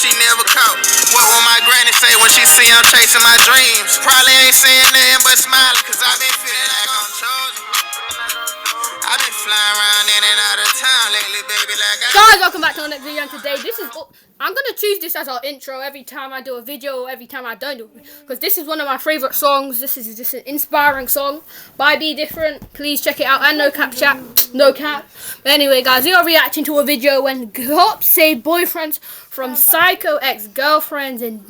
she never caught. What will my granny say when she see I'm chasing my dreams? Probably ain't saying nothing but smiling, cause I been feeling like I'm chosen. I been flying around in and out of town lately, baby, like Guys, welcome back to the next video, and today I'm gonna choose this as our intro every time I do a video, or every time I don't do it, because this is one of my favorite songs. This is just an inspiring song by Be Different. Please check it out, and no cap chat, no cap. But anyway, guys, we are reacting to a video when cops say boyfriends from psycho ex-girlfriends, and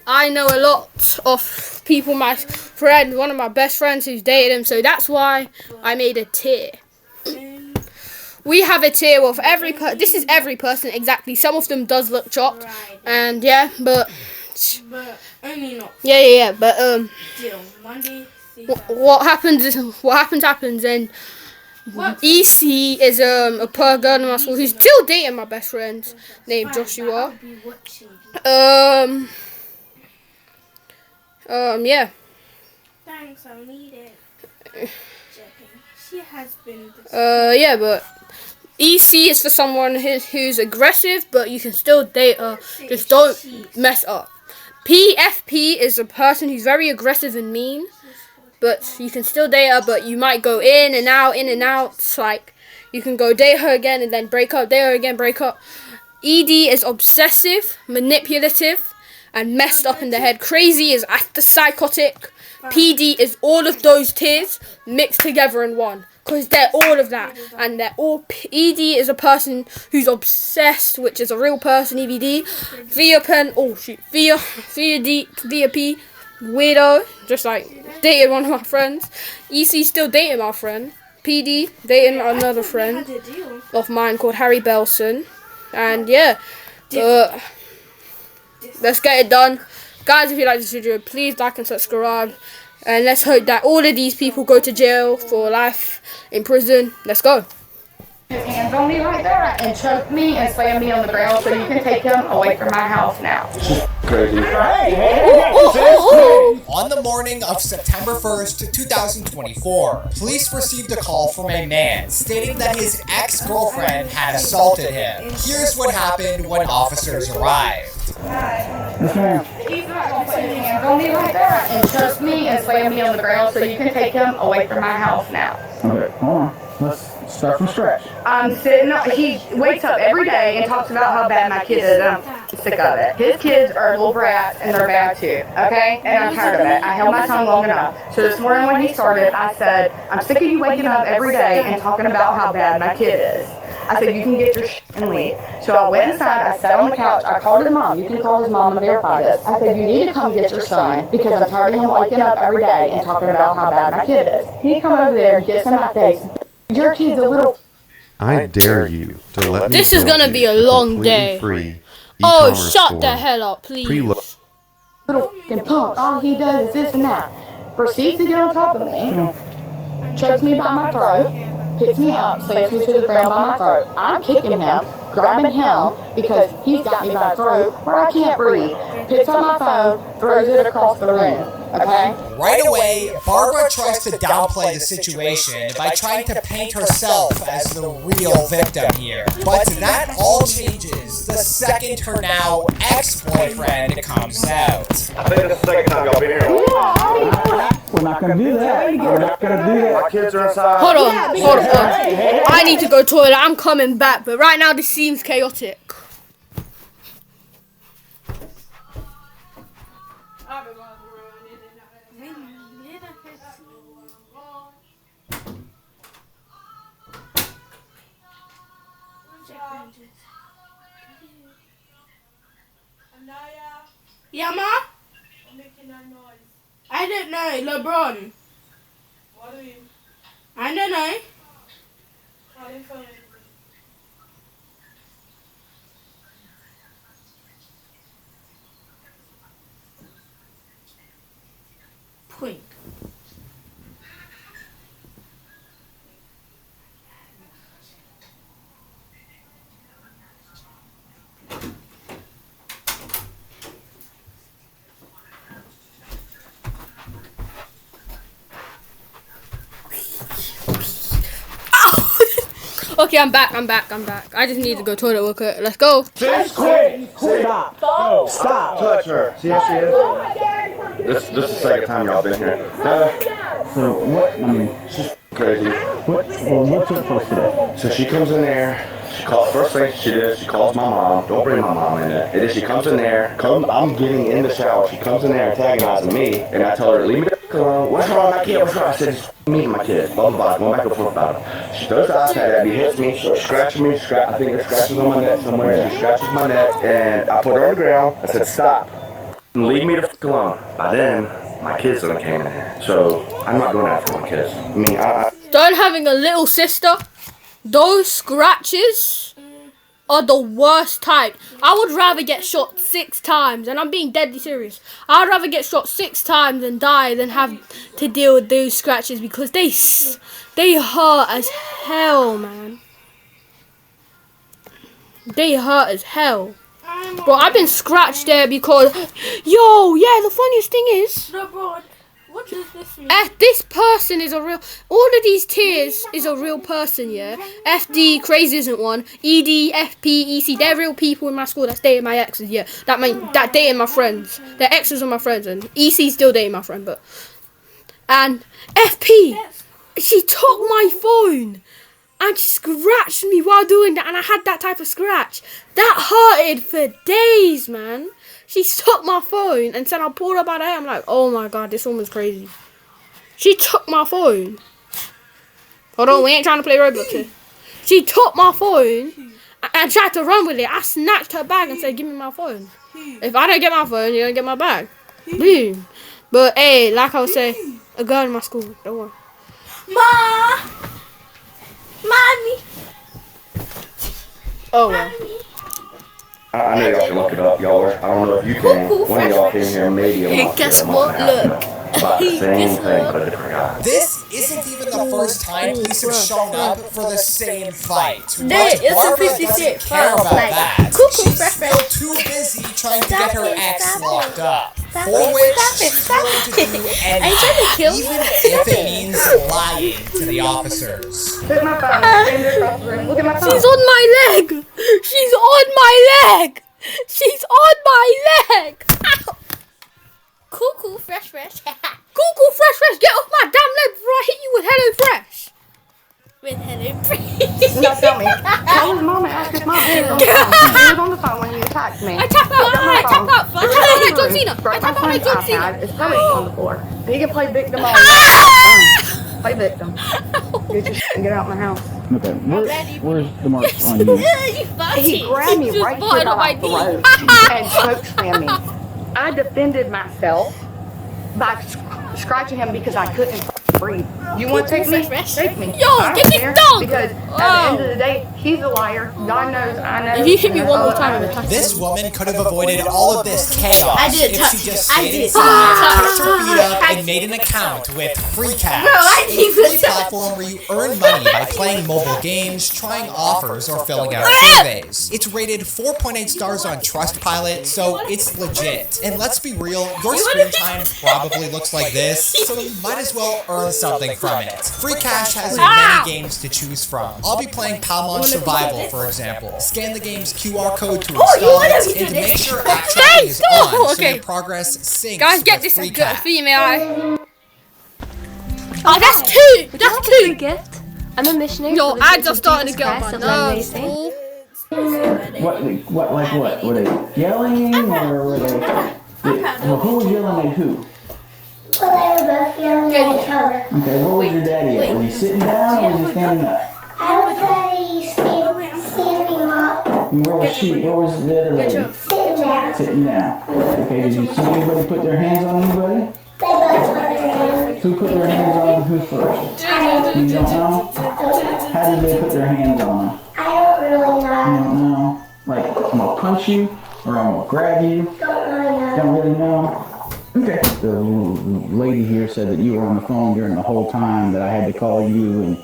I know a lot of people. My friend, one of my best friends, who's dated him, so that's why I made a tier. We have a tier of every this is every person exactly. Some of them does look chopped, and yeah, but only not. Yeah. But Monday. What happens, and EC is a per girl in my school who's still dating my best friend named Joshua. Yeah. Thanks, I'll need it. She has been. Yeah, but EC is for someone who's aggressive, but you can still date her. Just don't mess up. PFP is a person who's very aggressive and mean, but you can still date her, but you might go in and out. It's like you can go date her again and then break up, date her again, break up. ED is obsessive, manipulative, and messed up in the head. Crazy is after psychotic. PD is all of those tiers mixed together in one, because they're all of that, and they're all. ED is a person who's obsessed, which is a real person. EVD, Via P, weirdo, just like dated one of my friends. EC still dating my friend. PD dating another friend of mine called Harry Belson, and yeah, let's get it done. Guys, if you like this video, please like and subscribe. And let's hope that all of these people go to jail for life in prison. Let's go. His hands on me right there and choked me and slammed me on the ground, so you can take him away from my house now. Crazy. On the morning of September 1st, 2024, police received a call from a man stating that his ex-girlfriend had assaulted him. Here's what happened when officers arrived. He's not going to put his hands on me right there and choked me and slammed me on the ground, so you can take him away from my house now. Okay, hold on. Let's start from scratch. I'm sitting up, he wakes up every day and talks about how bad my kid is, and I'm sick of it. His kids are little brats, and they're bad too, okay? And I'm tired of it. I held my tongue long enough. So this morning when he started, I said, I'm sick of you waking up every day and talking about how bad my kid is. I said, you can get your shit and leave. So I went inside, I sat on the couch, I called his mom. You can call his mom and verify this. I said, you need to come get your son, because I'm tired of him waking up every day and talking about how bad my kid is. He come over there and gets in my face. Your kid's a little... I dare you to let me. This is gonna be a long day. Oh, shut the hell up, please. Little fucking punk. All he does is this and that. Proceeds to get on top of me. Chokes me by my throat. Picks me up, slams me to the ground by my throat. I'm kicking him, grabbing him, because he's got me by the throat where I can't breathe. Picks up my phone, throws it across the room. Okay? Right away, Barbara tries to downplay the situation by trying to paint herself as the real victim here. But that all changes the second her now ex-boyfriend comes out. I think that's the second time y'all been here. We're not going to do that. We're not going to do that. Our kids are inside. Hold on. I need to go to the toilet. I'm coming back, but right now this seems chaotic. Yeah, Ma? I'm making that noise. I don't know, LeBron. What are you? I don't know. Point. Okay, I'm back. I just need to go toilet real quick. Let's go. Sis, quit! Stop! No, stop! Touch her. See how she is? This is the second time y'all been here. So what? I mean, she's crazy. What's up for today? So she comes in there. She calls. First thing she did, she calls my mom. Don't bring my mom in there. And then she comes in there. I'm getting in the shower. She comes in there antagonizing me, and I tell her, leave me the f alone. What's wrong with my kid? What's wrong? I said, just me and my kid. Blah blah blah. Going back and forth about it. She throws the iPad at me, hits me, starts scratching me. I think there's scratches on my neck somewhere. She scratches my neck, and I put her on the ground. I said, stop. Leave me the f alone. By then, my kids done came in here. So I'm not going after my kids. I mean, Start having a little sister. Those scratches are the worst type. I would rather get shot 6 times, and I'm being deadly serious. I'd rather get shot 6 times and die than have to deal with those scratches because they hurt as hell, man. They hurt as hell. Bro, I've been scratched there because, yo, yeah, the funniest thing is, No, bro. What does this mean? this person is a real, all of these tiers is a real person, yeah? FD, Crazy isn't one, ED, FP, EC, they're real people in my school that's dating my exes, yeah? That dating my friends. Their exes are my friends, and EC still dating my friend, but, and FP, she took my phone. And she scratched me while doing that, and I had that type of scratch. That hurted for days, man. She took my phone and said I'll pull her by the hair. I'm like, oh my god, this woman's crazy. She took my phone. Hold on, we ain't trying to play Roblox here. She took my phone and tried to run with it. I snatched her bag and said, give me my phone. If I don't get my phone, you don't get my bag. Boom. But hey, like I was saying, a girl in my school, don't worry. Ma! Mommy! Oh well. I know y'all can look it up, y'all. I don't know if you can. One of y'all came here maybe a month guess a month and a half what? ago. About the same thing, but a different guy. This isn't even the first time police have shown up for the same fight. But it's a Barbara 56 doesn't care about like, that. cuckoo She's fresh still too busy trying to get her ex locked up. For which she's willing to do anything, even if it means lying to the officers. Took my phone. Stand across the room. Look at my phone. She's on my leg. She's on my leg. She's on my leg. Ow. Cuckoo fresh. Cuckoo fresh. Get off my damn leg before I hit you with Hello Fresh. With Hello Fresh. No, tell me. Tell his mom and ask his mom. He was on the phone when he attacked me. I tap out. I tap out like John Cena. I Broke my tap out like son's John Cena. iPad. It's probably on the floor. He can play victim all Play victim. Get out my house. Okay, where's the marks on you? He grabbed me right here by the throat and choke slammed me. I defended myself by scratching him because I couldn't breathe. You want to take me? Take me. Yo, I don't get this care, dog. because at the end of the day, he's a liar. God knows, I know. If you hit me one more time, I'm gonna touch you. This woman could have avoided all of this chaos if she just stayed did. inside, picked her feet up, and made an account with FreeCash. It's a free platform where you earn money by playing mobile games, trying offers, or filling out surveys. It's rated 4.8 stars on Trustpilot, so it's legit. And let's be real, your screen time probably looks like this, so you might as well earn something from it. FreeCash has many games to choose from. I'll be playing Palmon Survival, for example. Scan the game's QR code to install it, and to make sure app tracking is on, so your progress syncs Guys, get with this FreeCash. female. Oh, that's two. That's two. Gift. I'm a missionary. Yo, for the I Church just of started to Jesus get on Christ my of Latter-day nerves. Saints. Fool. What? Were they yelling or were they? Well, who was yelling at who? Well, they were both yelling at each other. Okay, where was your daddy at? Was he sitting down or was he standing up? I was ready standing up, And where was she? Where was the other lady? sitting down. Sitting down. Okay, did you see anybody put their hands on anybody? They both put their hands. Who put their hands on who first? You don't know? How did they put their hands on them? I don't really You know. don't know? Like, I'm gonna punch you or I'm gonna grab you? Don't really know. Don't really know? Okay. The lady here said that you were on the phone during the whole time that I had to call you, and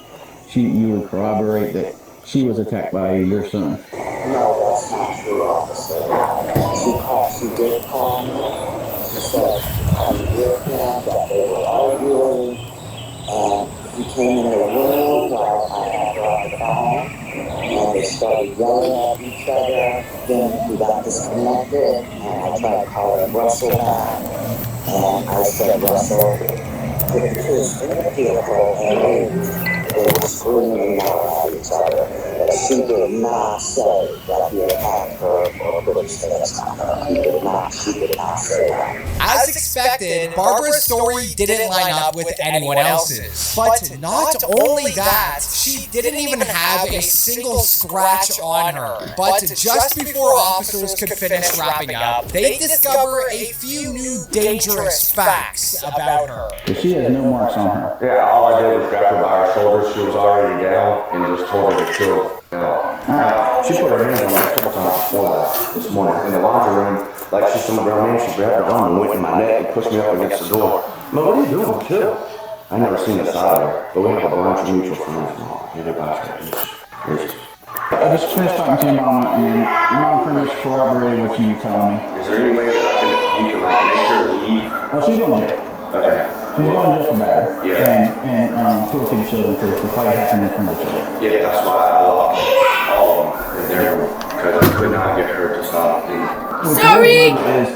you would corroborate that she was attacked by your son. No, that's not true, officer. She did call me. She said, I'm with him, that they were arguing, and he came in the room while I had her on the phone. And they started yelling at each other. Then we got disconnected, and I tried calling Russell back. And I said, Russell, put the kids in the vehicle and leave. They were screaming and yelling at each other. But she did not say that he attacked her or put his hands on her. She did not say that. As expected, Barbara's story didn't line up with anyone else's. But not only that, she didn't even have a single scratch on her. But just before officers could finish wrapping up, they discover a few new dangerous facts about her. She has no marks on her. Yeah, all I did was grab her by her shoulders. She was already down and just told her to chill. She put her hands on me a couple times before that this morning in the laundry room. Like she's some grown man, she grabbed her arm and went in my neck and pushed me up against the door. Mom, what are you doing? Chill. I never seen this side of her, but we have a bunch of mutual friends. I just finished talking to your mom, and your mom pretty much corroborated what you told me. Is there any way that you can make her leave? Oh, she's going jail. Okay. She's going just for bad. Yeah. And cruelty to children for the fight happening from the children. Yeah, that's why I locked all of them in there, because I could not get her to stop. Sorry! And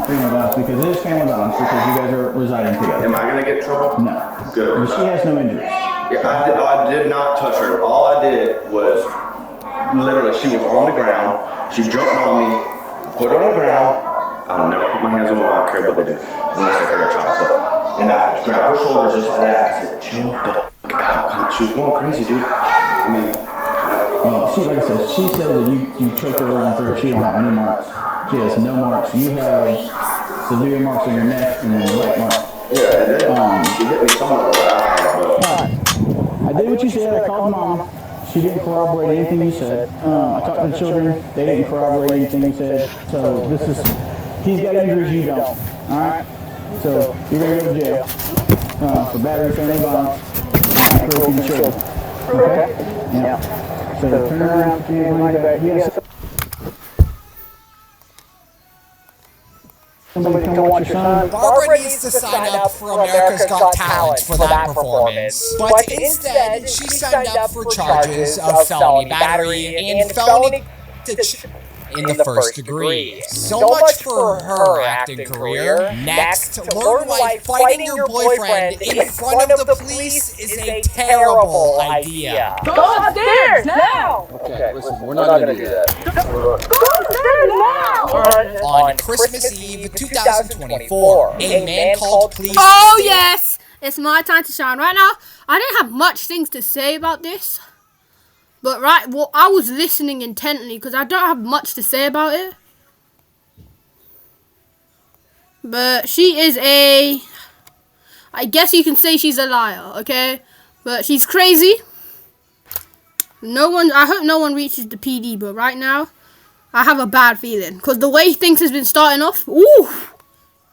family violence, because it is family violence, because you guys are residing together. Am I going to get in trouble? No. Good. She has no injuries. Yeah, I did not touch her. All I did was, literally, she was on the ground. She jumped on me, put her on the ground. I'll never put my hands on her, I don't care what they do, unless they hurt a child. And I grabbed her shoulders just like that. I said, chill the f*** out. She was going crazy, dude. I mean, she, like I said, she said that you choked her around through. She don't have any marks. She has no marks. You have severe marks on your neck and then right marks. Yeah, and then she hit me somewhere. I did what you said. I called mom. She didn't corroborate anything you said. I talked to the children. They didn't corroborate anything you said. So this is, he's got injuries, you don't. All right. So you're gonna go to jail for battery, family violence, and cruelty to children. Okay. Yeah. So turn around, put your money back. Yes. Somebody come watch your son. Barbara needs to sign up for America's Got Talent for that performance. But instead, she signed up for charges of felony battery and felony in the first degree. So much for her acting career. Next, learn why fighting your boyfriend in front of the police is a terrible idea. Go upstairs now! Okay, listen, we're not gonna do that. Go upstairs now! On Christmas Eve 2024, a man called police. Oh yes! It's my time to shine. Right now, I didn't have much things to say about this. But I was listening intently because I don't have much to say about it. But she is I guess you can say she's a liar, okay? But she's crazy. I hope no one reaches the PD, but right now, I have a bad feeling. Because the way things has been starting off, ooh.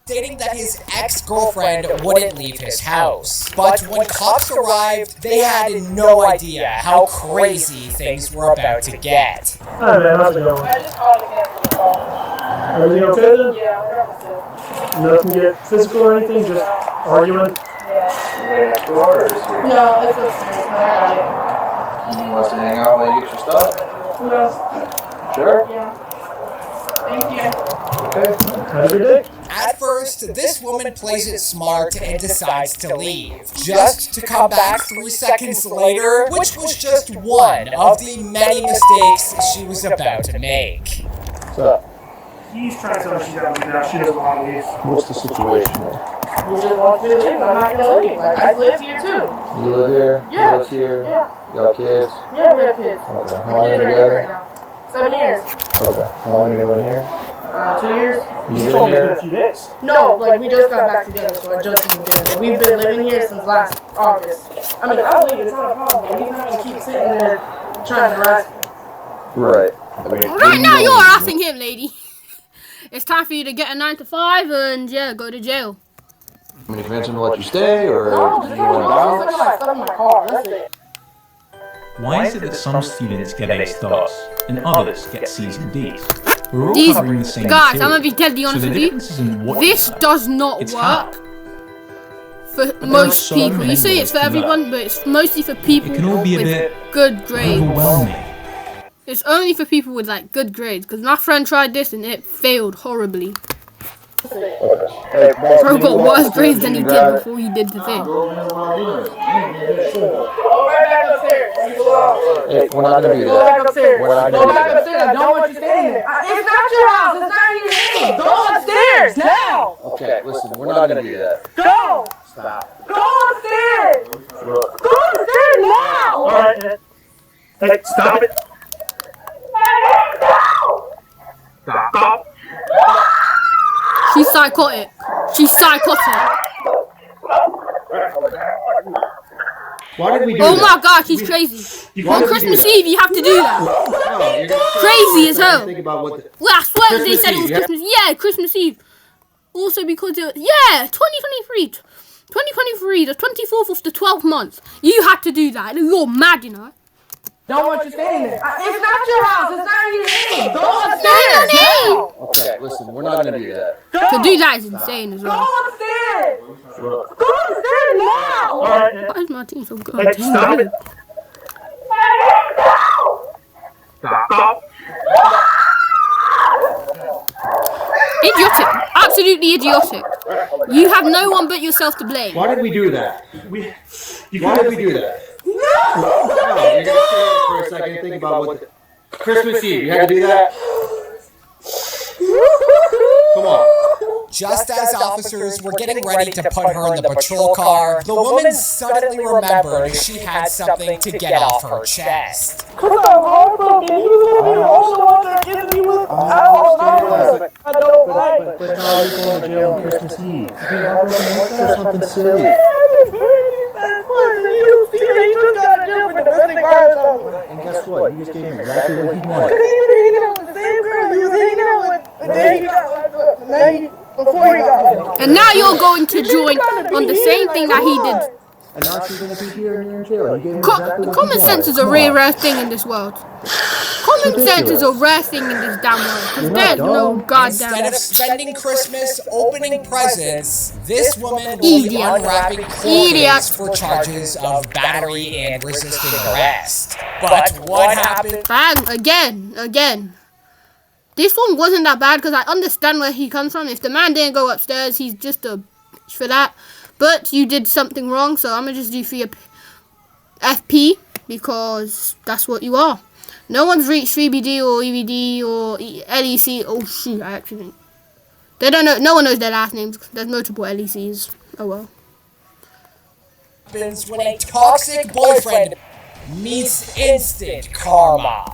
Stating that his ex-girlfriend wouldn't leave his house. But when cops arrived, they had no idea how crazy things were about to get. Hi man, how's it going? I just called again. Everything okay then? Yeah, we're upstairs. Nothing get physical or anything, just arguing? Yeah. No, it's upstairs. You want us to hang out while you get your stuff? No. Sure? Yeah. Thank you. Okay, have a good day. At first, this woman plays it smart and decides to leave, just to come back 3 seconds later, which was just one of the many mistakes she was about to make. What's up? He's trying to tell me she's got to leave now. She doesn't want to leave. What's the situation? We just want to leave. I'm not going to leave. Like, I live here too. You live here? Yeah. You live here? Yeah. You got kids? Yeah, we have kids. Okay. How long are you together? 7 years. Okay. How long have you been here? 2 years. You told me in a few days. No, like we just got back together, so I just moved in. But we've been living here since last August. I mean, I'll leave, it's not a problem, but he's not going to keep sitting there trying to harass me. Right. Right now, you're harassing him, lady. It's time for you to get a 9 to 5 and, yeah, go to jail. I mean, convince him to let you stay, or No, do just you want to bounce? my stuff in my car, that's it. Why is it that some students get A stars and others get C's and D's? We're all These covering the same guys, material, I'm gonna be deadly honest so with the you. difference isn't what This you know, does not it's work how. for there are most so people. You many say it's for ways to everyone, learn. but it's mostly for people It can all be a with bit good grades. overwhelming. It's only for people with like good grades. Because my friend tried this and it failed horribly. Hey, boss, Bro you got walk worse grades upstairs, than he you did got it. before he did the thing. Go back upstairs. Hey, we're not gonna do Go that. back upstairs. We're not Go gonna do back that. upstairs. I don't want you staying there. It's not your house. It's not your name. Go upstairs now. Okay, listen, we're not gonna do that. Go. Stop. Go upstairs. Go upstairs now. All right. Hey, stop it. Stop. She's psychotic. She's psychotic. Why did we do Oh that? my god, she's crazy. Why On did we Christmas do that? Eve, you have to do that. No, you're gonna- Crazy as hell. Think about what the- Well, I swear they Christmas said it was Eve, yeah? Christmas. Yeah, Christmas Eve. Also because it was, 2023. 2023, the 24th of the 12th month. You had to do that. You're mad, you know. Don't want you staying there. It's not your house. It's not your name. Go Not upstairs your name. now. Okay, listen, we're not gonna do that. To do that is insane as Go well. upstairs. Go upstairs now. All right. Why is my team so good? Hey, stop it. Stop. Idiotic. Absolutely idiotic. You have no one but yourself to blame. Why did we do that? You Why did we do that? No, you're gonna sit here for a second and think about what the... Christmas Eve, you had to do that? Come on. Just as officers were getting ready to put her in the patrol car, the woman suddenly remembered she had something to get off her chest. Cause I'm heartbroken. He was gonna be the only one that gets me with. I lost my husband. I don't like it. But how are you going to jail on Christmas Eve? That's something silly. He just got a deal with the domestic violence. And guess what? You just gave him exactly what he wanted. He was hanging out with the same girl he was hanging out with. And then he got locked up. And then before he got locked up. And now you're going to join on the same thing that he did. And now she's going to be here in jail. You gave him exactly what he Common sense wanted. is a Come rare, on. rare thing in this world. Common sense is a rare thing in this damn world. Because there's no Instead goddamn. of spending Christmas opening presents, this woman will be Idiot. unwrapping Idiot. coordinates for charges of battery and resisting arrest. But what happened? Bang, again. This one wasn't that bad because I understand where he comes from. If the man didn't go upstairs, he's just a bitch for that. But you did something wrong, so I'm going to just do for your FP because that's what you are. No one's reached 3BD or EVD or LEC. Oh shoot, I actually think. They don't know, no one knows their last names. There's multiple LECs. Oh well. Happens when a toxic boyfriend meets instant karma.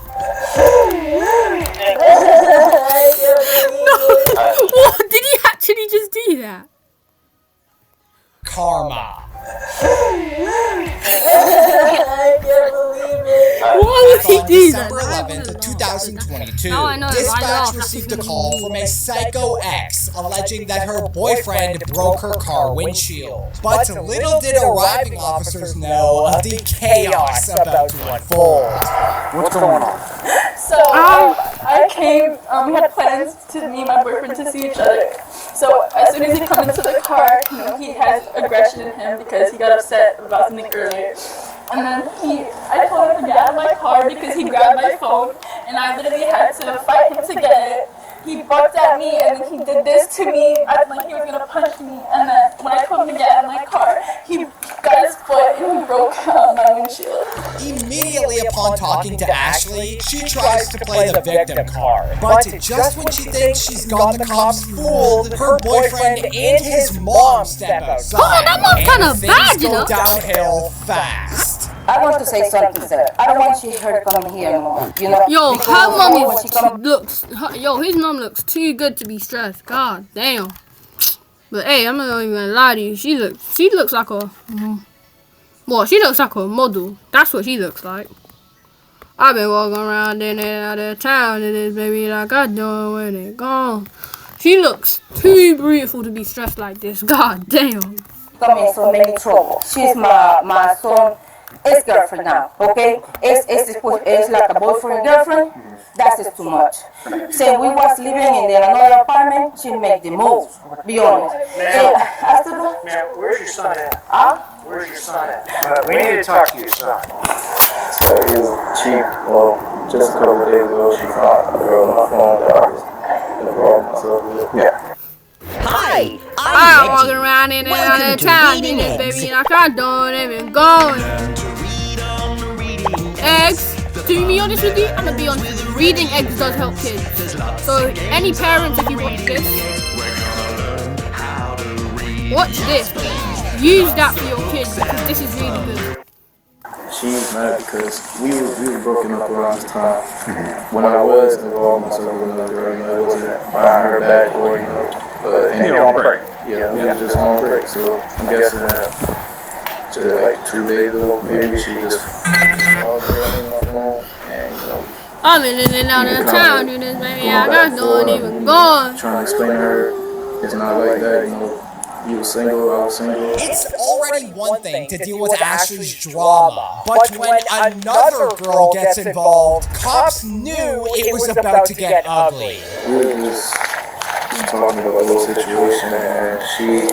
What? Did he actually just do that? Karma. Why would he On do that? December 11th, 2022, Now I know, I dispatch laugh. received a call from a psycho ex alleging that her boyfriend broke her car windshield. But little did arriving officers know of the chaos about to unfold. What's going on? So I came, we had plans to me and my boyfriend to see each other. So as soon as he comes into the car, you know, he has aggression in him because he got upset about something earlier. And then I told him to get out of my car because he grabbed my phone and I literally had to fight him to get it. He bucked at me and then he did this to me, acting like he was gonna punch me. And then when I told him to get out of my car, he got his foot and he broke my windshield. Immediately upon talking to Ashley, she tries to play the victim card. But just when she thinks she's got the cops fooled, her boyfriend and his mom step outside. Oh, that mom's kind of and bad, things you go know. downhill fast. I want to say something, sir. I don't want her to come here anymore. You know? Yo, Because her when mom she come, his mom looks too good to be stressed. God damn. But hey, I'm not even gonna lie to you. She looks like a, she looks like a model. That's what she looks like. I've been walking around in and out of town and this baby like I don't know where they gone. She looks too beautiful to be stressed like this. God damn. come in so many trouble. She's my son. Ex-girlfriend now, okay? It's like a boyfriend, girlfriend. that's just too much. Say we was living in another apartment, she'd make the move, be honest. Now, where's your son at? Huh? Where's your son at? We need to talk to your son. So just a couple of days ago, she called a girl on my phone. Yeah. Hi, I'm walking around in another town, baby, and I don't even go. Eggs, to be honest with you, I'm gonna be honest with you, reading eggs does help kids. So, any parents, if you watch this, watch this. Use that for your kids because this is really good. She's mad because we were broken up around this time. When I was involved myself with another girl, it wasn't behind her back or, on break. Yeah, we were just on break. So I'm guessing that just like 2 days ago, maybe she just called me on my phone and, I'm in and out of town, dude, baby. I don't even go. Trying to explain to her, it's not like that, You were single, I was single. It's already one thing to deal with Ashley's drama, but when another girl gets involved, cops knew it was about to get ugly. We were just talking about the whole situation, and she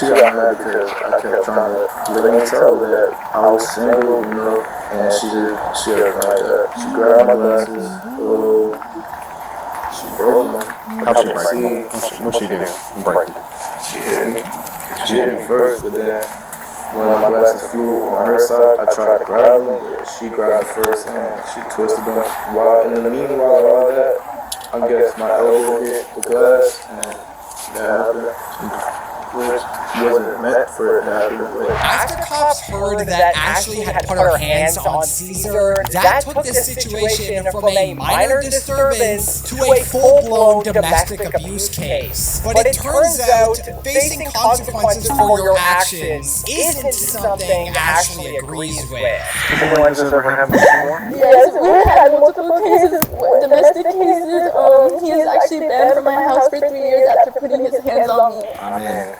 got mad because I kept trying to let her tell that I was single, and she had like that. She grabbed my glasses, she broke them. How'd she break them? What'd she do? Break them? She hit me first, but then when my glasses flew on her side, I tried to grab them, but she grabbed first and she twisted them. While in the meanwhile of all that, I guess my elbow hit the glass and that happened. Which wasn't meant for it to happen. After cops heard that Ashley had put her hands on Caesar, that took the situation from a minor disturbance to a full-blown domestic abuse case. But it turns out facing consequences for your actions isn't something Ashley agrees with. Has ever happened before? Yes, we've had multiple cases, domestic cases. He is actually banned from my house for 3 years after putting his hands on me. I mean,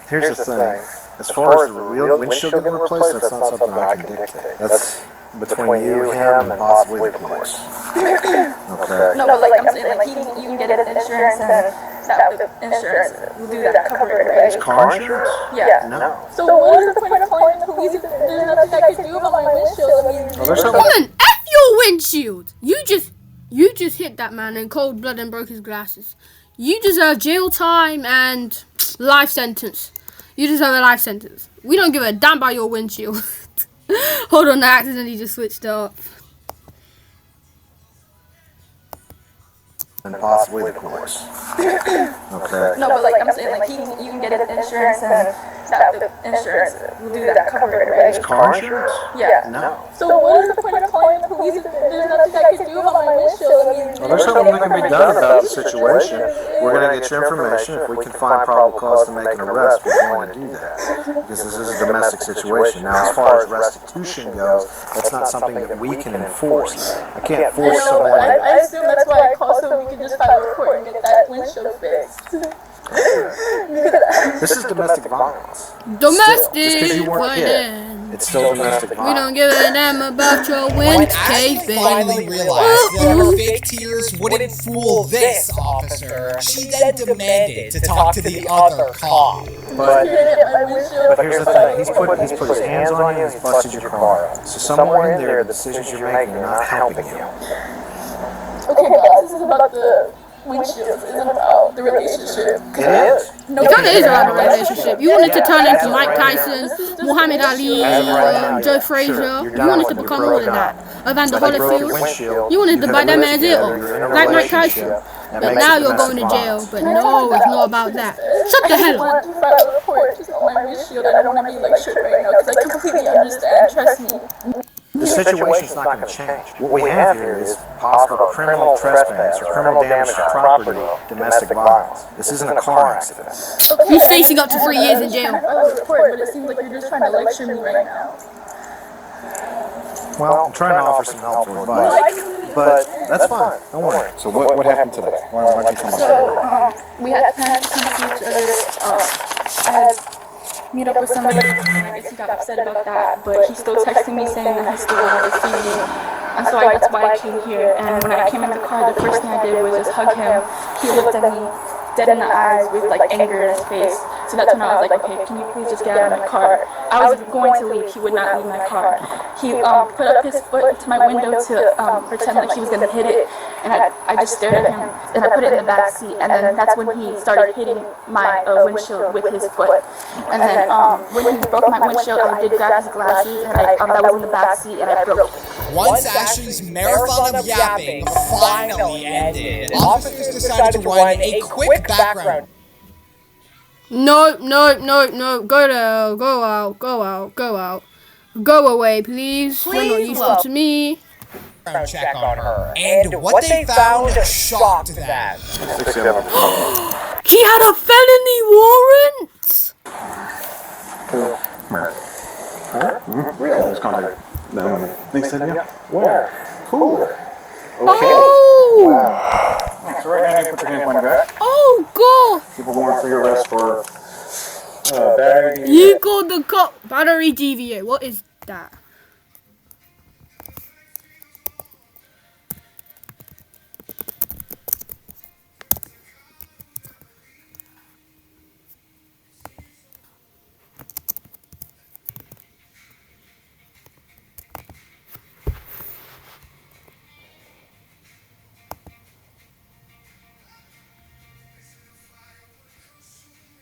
here's the thing. As far as the real windshield getting replaced, that's not something I can dictate. That's between you, him, and possibly the police. Okay. No, like I'm saying, like you can get insurance and that the insurance will do that, cover it, right? Car insurance? Yeah. No. So what is the point of calling the police if there's nothing I can do about my windshield? I mean, Woman, F your windshield! You just hit that man in cold blood and broke his glasses. You deserve jail time and life sentence. You deserve a life sentence. We don't give a damn about your windshield. Hold on, I accidentally just switched up. And possibly the police. Okay. no, but like I'm saying, like you can get insurance and that the insurance will do that, cover it, right? Car insurance? Yeah. No. So what is the point of calling the police if there's nothing I can do about my windshield? I mean, Well, there's something that can be done about the situation. We're going to get your information. If we can find probable cause to make an arrest, we're going to do that. Because this is a domestic situation. Now, as far as restitution goes, that's not something that we can enforce. I can't force someone. I assume that's why I called, so we can just file a report and get that windshield fixed. This is domestic violence. Domestic Just because you weren't hit, violence. it's still domestic We violence. don't give a damn about your When wind Ashley case, finally baby. realized that her fake tears wouldn't fool this officer, she then demanded to talk to the other cop. But here's the thing, he's put his hands on you and he's busted your car up. So somewhere in there, the decisions you're making are not helping you. Okay, guys, this is about the windshield. This isn't about the relationship. It is. No, It kind of is about a relationship. You wanted to turn into Mike Tyson, Muhammad Ali, Joe Frazier. You wanted to become all of that. Evander Holyfield. You wanted to bite that man's ear off, like Mike Tyson. But now you're going to jail. But no, it's not about that. Shut the hell up. I want to file a report just on my windshield. I don't want to be like shit right now because I completely understand. Trust me. The situation's not going to change. What we have here is possible criminal trespass or criminal damage to property, domestic violence. This isn't a car accident. He's facing up to 3 years in jail. I file a report, but it seems like you're just trying to lecture me right now. Well, I'm trying to offer some helpful advice, but that's fine. Don't worry. So what happened today? Why don't you tell me? So, we had plans to see each other. I had meet up with somebody. I guess he got upset about that, but he's still texting me saying that he still wanted to see me. And so that's why I came here. And when I came in the car, the first thing I did was just hug him. He looked at me dead in the eyes with like anger in his face. So that's when I was like, okay, can you please just get out of my car? I was going to leave. He would not leave my car. He put up his foot to my window to pretend like he was going to hit it. And I just stared at him, and I put it in the back seat. And then that's when he started hitting my windshield with his foot. And then when he broke my windshield, I did grab his glasses, and that was in the back seat, and I broke it. Once Ashley's marathon of yapping finally ended, officers decided to run a quick background. No. Go down. Go out. Go out. Go out. Go away, please. You're not useful to me. Check on her. And what they found shocked them. He had a felony warrant? Really? Let's contact them. They said, yeah. Where? Who? Okay. Oh! Wow. So right now you put your hand on your back. Oh, God! People warrant for your arrest for battery DVA. You called the cop. Battery DVA. What is that?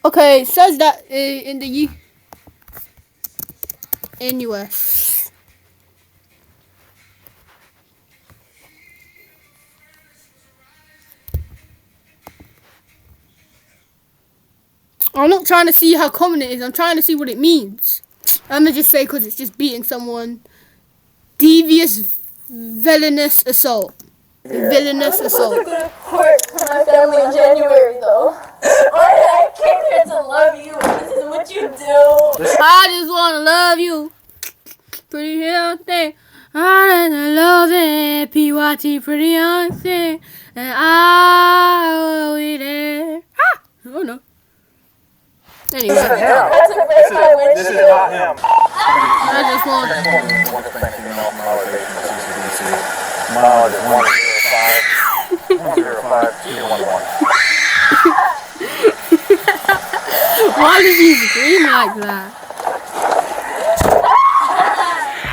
Okay, it says that in the US. I'm not trying to see how common it is. I'm trying to see what it means. I'm gonna just say because it's just beating someone. Devious, villainous assault. Villainous assault. I'm going to court for my family in January, though. I came here to love you, and this is what you do. I just want to love you. Pretty healthy. I love it. PYT, pretty healthy. And I will be there. Ah! Oh no. Anyway. This is not him. I just want Mileage 105. 105. 211. Why did you scream like that?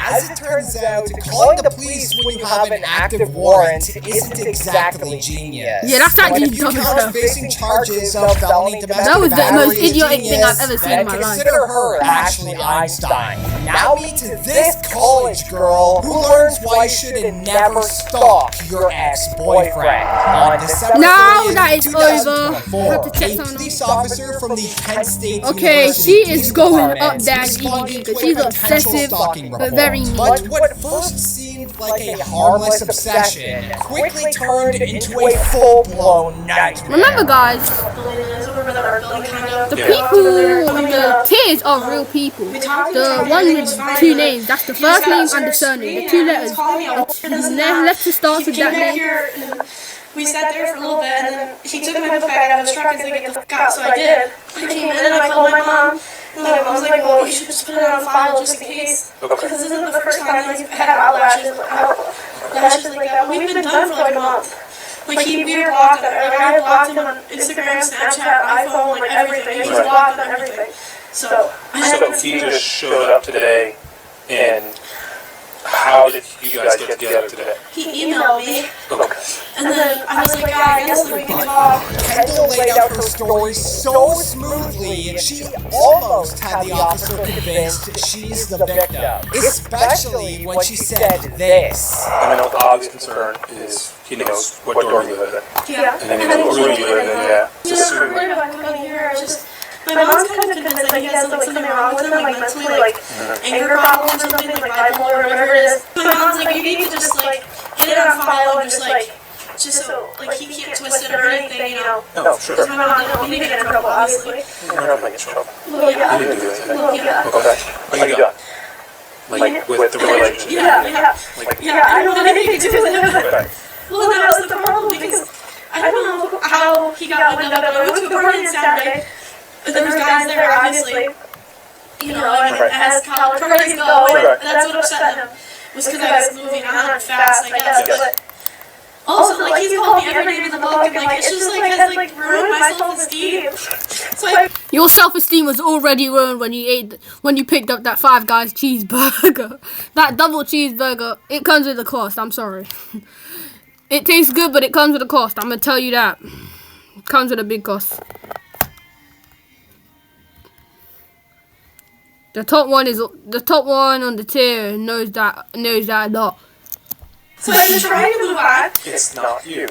As it turns out, calling the police when you have an active warrant isn't exactly genius. Yeah, that's actually dumb as hell. Facing charges of felony domestic That was the battery most idiotic genius, thing I've ever seen in my then life. consider her Ashley Einstein. Now meet this college girl who learns why you should never stalk your ex-boyfriend. On December Now 30th, that it's over, 2024, I have to check a something. police officer from the Kent State Okay, University she is Police going Department up that responded DVD to because a she's potential obsessive, stalking but report. very mean. But what first seemed like a harmless obsession quickly turned into a full-blown nightmare. Remember, guys, the people, the kids are real people. The one with two names, that's the first name and the surname, the two letters. Let's just start with that name. We sat there for a little bit, and then he took my book bag out of his truck and said, "Get the fuck out." So I did. I came in and I called my mom. And my mom was like, "Well, you should just put it on file just in case." Because this isn't the first time he's had eyelashes like that. We've been done for like a month. Like we were blocked on everything. I blocked him on Instagram, Snapchat, iPhone, like everything. He's blocked on everything. So he just showed up today, and how did you guys get together today? he emailed me. Okay. And then I was like, "Yeah, I guess we can talk." Kendall laid out her story so smoothly, and she almost had the officer convinced she's the victim. Especially when she said this. I know the obvious concern is he knows what dorm you live in. Yeah. And then he knows what room you live in, yeah. Just worried about coming here. I was just, my mom's kind of convinced that he has like something wrong with him, like mentally, like anger problems or something, like bipolar or whatever it is. My mom's like, you need to just like get it on file and just so like he can't twist it or anything, you know. No, sure. Because my mom didn't want me to get in trouble, obviously. You're not going to get in trouble. Well, yeah. You didn't do anything. Well, yeah. Okay. What you done? Like with the relationship? Yeah. Like, I don't have anything to do with it. okay. Well, that was the problem because I don't know how he got wind of it. We went to a party on Saturday. There was guys there, obviously. You know, and as college parties go, and that's what upset him. was because I was moving on fast, I guess. But also, like, he's called me every name in the book, and like, it's just like has like ruined my self-esteem. So Your self-esteem was already ruined when you picked up that Five Guys cheeseburger. That double cheeseburger. It comes with a cost. I'm sorry. It tastes good, but it comes with a cost. I'm gonna tell you that. It comes with a big cost. The top one on the tier knows that lot. So I've been trying to move on. It's not you.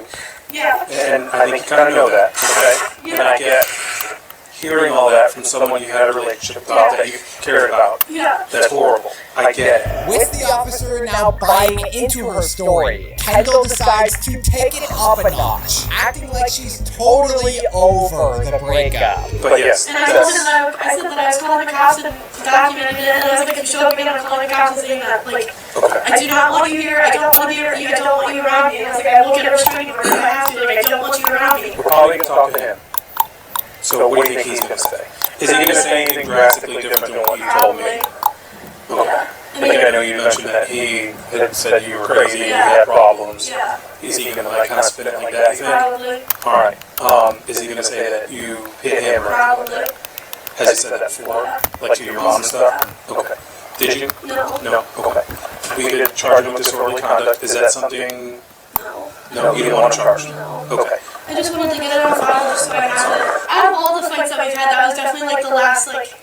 Yeah. And I think you kind of know that, okay? Yeah. And I get hearing all that from someone you had a relationship about that you cared about. Yeah. That's horrible. I get it. With the officer now buying into her story, Kendall decides to take it up a notch, acting like she's totally over the breakup. But yes, And I told him that I said that I was calling the cops and documented it, and I was like, if you show up again, I'm calling the cops and saying that, like, I do not want you here, I don't want you here, I don't want you around me. And I was like, I will get a restraining order if I have to, like, I don't want you around me. We're probably going to talk to him. So what do you think he's going to say? Is he going to say anything drastically different than what you told me? Okay. I think I know you mentioned that he had said you were crazy and you had problems. Yeah. Is he going to like kind of spin it like that, you think? Probably. Alright. Is he going to say that you hit him or Probably. has he said that before? Like to your mom and stuff? Okay. Did you? No. No? Okay. We could charge him with disorderly conduct. Is that something? No. No, you didn't want to charge him? Okay. I just wanted to get it on file just so I had it. Out of all the fights that we've had, that was definitely like the last, like,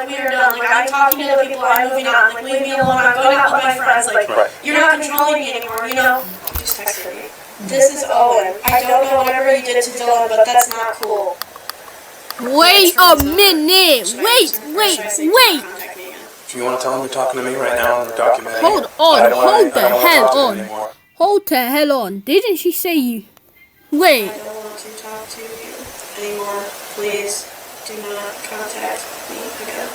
we are done. Like, I'm talking to other people, I'm moving on. Like, leave me alone, I'm going out with my friends. Like, you're not controlling me anymore, you know? Just texted me. This is Owen. I don't know whatever you did to Dylan, but that's not cool. Wait a minute. Wait. If you want to tell him you're talking to me right now and document it. Hold the hell on. Didn't she say you? Wait. I don't want to talk to you anymore. Please do not contact me again.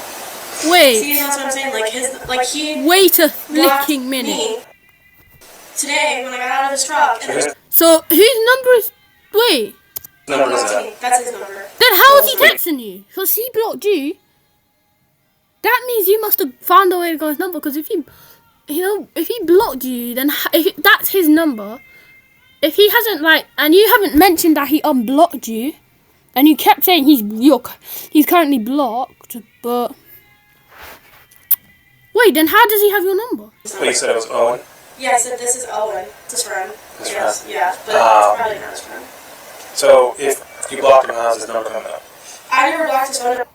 Wait. See, that's what I'm saying. He Wait a blocked flicking minute. me today when I got out of his truck. And So whose number is? Wait. Number is that? That's his number. Then how is he texting you? Because he blocked you. That means you must have found a way to get his number. Because if he blocked you, then if that's his number. If he hasn't and you haven't mentioned that he unblocked you, and you kept saying he's currently blocked, but wait, then how does he have your number? Wait, you said it was Owen? Yeah, I said this is Owen. It's his friend. His yes, friend? yeah, but it's probably not his friend. So if you blocked him, how's his number coming up? I never blocked his phone number.